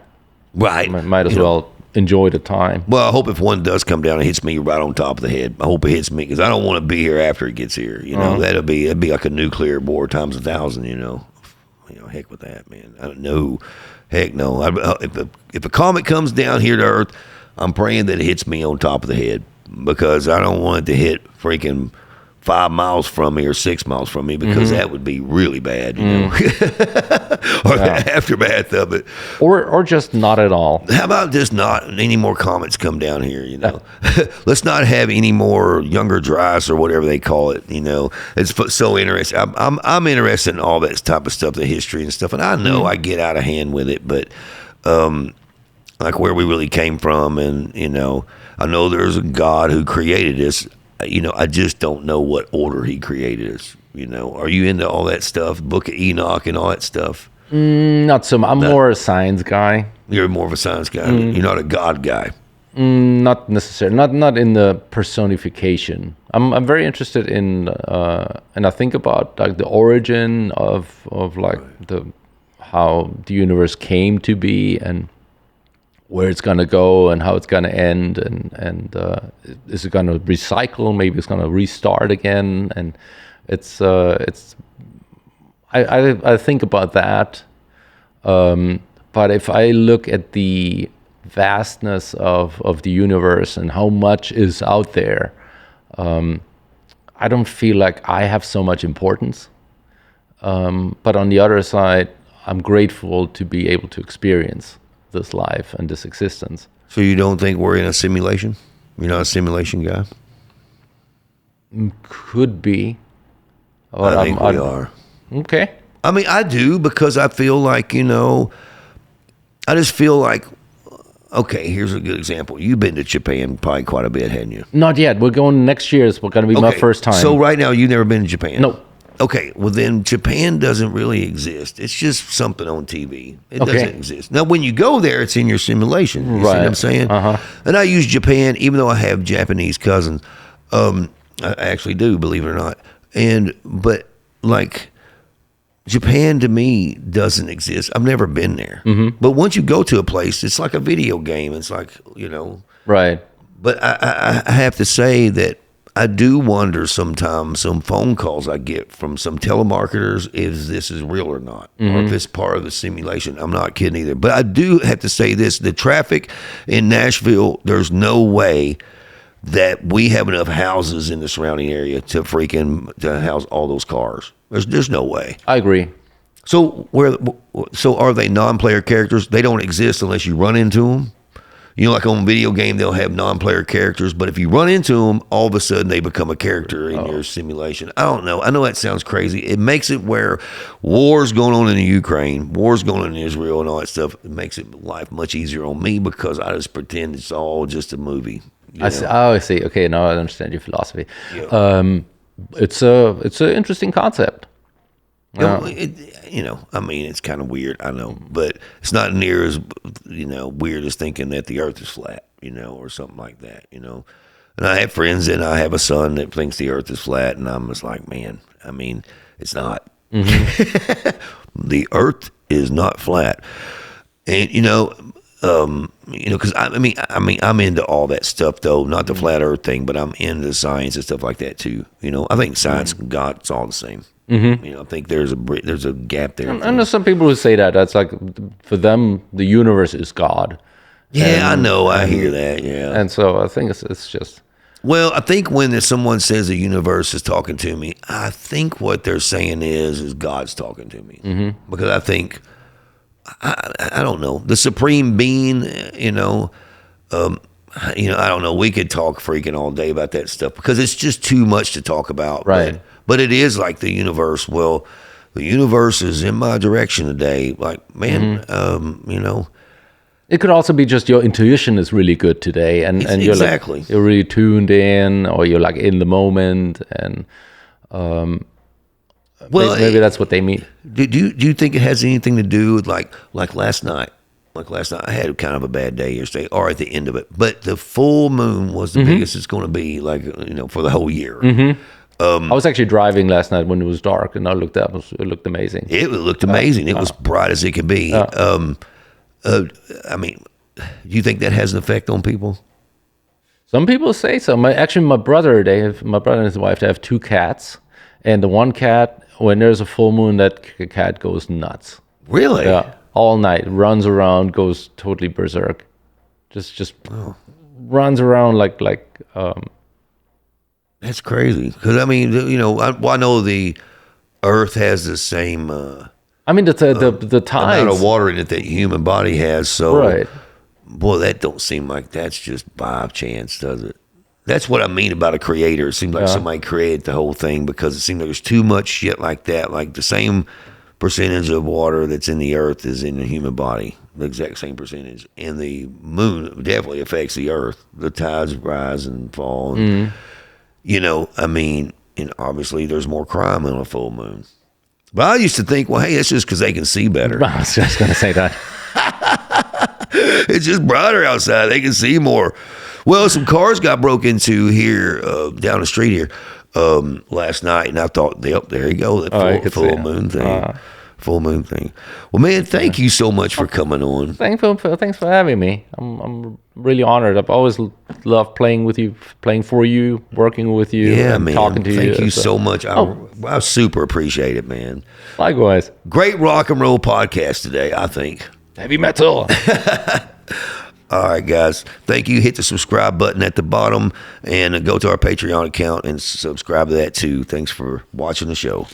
Right? Might as well enjoy the time. Well, I hope if one does come down and hits me right on top of the head, I hope it hits me because I don't want to be here after it gets here. You know, that'd be like a nuclear war times 1,000. You know, heck with that, man. I don't know, heck no. If a comet comes down here to Earth, I'm praying that it hits me on top of the head because I don't want it to hit freaking 5 miles from me or 6 miles from me because that would be really bad, you know, or the aftermath of it. Or just not at all. How about just not any more comets come down here, you know? Let's not have any more younger dryas or whatever they call it, you know? It's so interesting. I'm interested in all that type of stuff, the history and stuff, and I know I get out of hand with it, but like where we really came from, and, you know, I know there's a God who created us. You know, I just don't know what order he created us. You know, are you into all that stuff, Book of Enoch and all that stuff? Not so much. I'm more a science guy. You're more of a science guy. You're not a God guy. Not necessarily. Not in the personification. I'm very interested in, and I think about like the origin of like how the universe came to be and where it's going to go and how it's going to end, and is it going to recycle? Maybe it's going to restart again, and it's I think about that. But if I look at the vastness of the universe and how much is out there, I don't feel like I have so much importance. But on the other side, I'm grateful to be able to experience this life and this existence. So you don't think we're in a simulation? You're not a simulation guy? Could be. I think we are. Okay. I mean, I do, because I feel like, you know, I just feel like, okay, here's a good example. You've been to Japan probably quite a bit, hadn't you? Not yet. We're going next year. It's going to be my first time. So right now, you've never been to Japan? No. Okay, well then Japan doesn't really exist. It's just something on TV. It doesn't exist. Now, when you go there, it's in your simulation. You see what I'm saying? And I use Japan, even though I have Japanese cousins. I actually do, believe it or not. But like, Japan to me doesn't exist. I've never been there. But once you go to a place, it's like a video game. It's like, you know. Right. But I have to say that I do wonder sometimes, some phone calls I get from some telemarketers, if this is real or not, or if it's part of the simulation. I'm not kidding either. But I do have to say this, the traffic in Nashville, there's no way that we have enough houses in the surrounding area to house all those cars. There's no way. I agree. So are they non-player characters? They don't exist unless you run into them? You know, like on a video game, they'll have non-player characters, but if you run into them, all of a sudden they become a character in your simulation. I don't know. I know that sounds crazy. It makes it where war's going on in the Ukraine, war's going on in Israel and all that stuff. It makes life much easier on me because I just pretend it's all just a movie. I see. Okay, now I understand your philosophy. Yeah. It's an interesting concept. I mean, it's kind of weird, I know, but it's not near as, weird as thinking that the earth is flat, or something like that, And I have friends and I have a son that thinks the earth is flat, and I'm just like, man, I mean, it's not. The earth is not flat. And, because I'm into all that stuff, though, not the flat earth thing, but I'm into science and stuff like that, too. I think science and God, it's all the same. I think there's a gap there. And there's some people who say that's like, for them, the universe is God. Yeah, I know. I hear that, yeah. And so I think it's just... Well, I think when someone says the universe is talking to me, I think what they're saying is God's talking to me. Because I think, I don't know, the supreme being, I don't know. We could talk freaking all day about that stuff because it's just too much to talk about. Right. But it is like the universe. Well, the universe is in my direction today. Like, man, It could also be just your intuition is really good today, and you're exactly. Like, you're really tuned in, or you're like in the moment, and maybe that's what they mean. Do you think it has anything to do with like last night? Like last night, I had kind of a bad day yesterday, or at the end of it. But the full moon was the biggest it's going to be, like for the whole year. I was actually driving last night when it was dark, and I looked up. It looked amazing. It looked amazing. It was bright as it could be. I mean, do you think that has an effect on people? Some people say so. My brother and his wife, they have 2 cats, and the one cat, when there's a full moon, that cat goes nuts. Really? Yeah, all night, runs around, goes totally berserk, just runs around like. That's crazy. Because I mean, I know the Earth has the same. I mean, the tides. Amount of water in it that the human body has. So, right. Boy, that don't seem like that's just by chance, does it? That's what I mean about a creator. It seems like somebody created the whole thing because it seems like there's too much shit like that. Like the same percentage of water that's in the earth is in the human body, the exact same percentage. And the moon definitely affects the earth. The tides rise and fall. And, I mean, and obviously there's more crime on a full moon. But I used to think, well, hey, it's just because they can see better. I was just going to say that. It's just brighter outside. They can see more. Well, some cars got broke into here, down the street here, last night, and I thought, yep, there you go, that full moon thing. Full moon thing. Well, man, thank you so much for coming on. Thanks for having me. I'm really honored. I've always loved playing with you, playing for you, working with you, and man. talking to you. Thank you so much. I super appreciate it, man. Likewise. Great rock and roll podcast today, I think. Heavy metal. All right, guys. Thank you. Hit the subscribe button at the bottom and go to our Patreon account and subscribe to that too. Thanks for watching the show.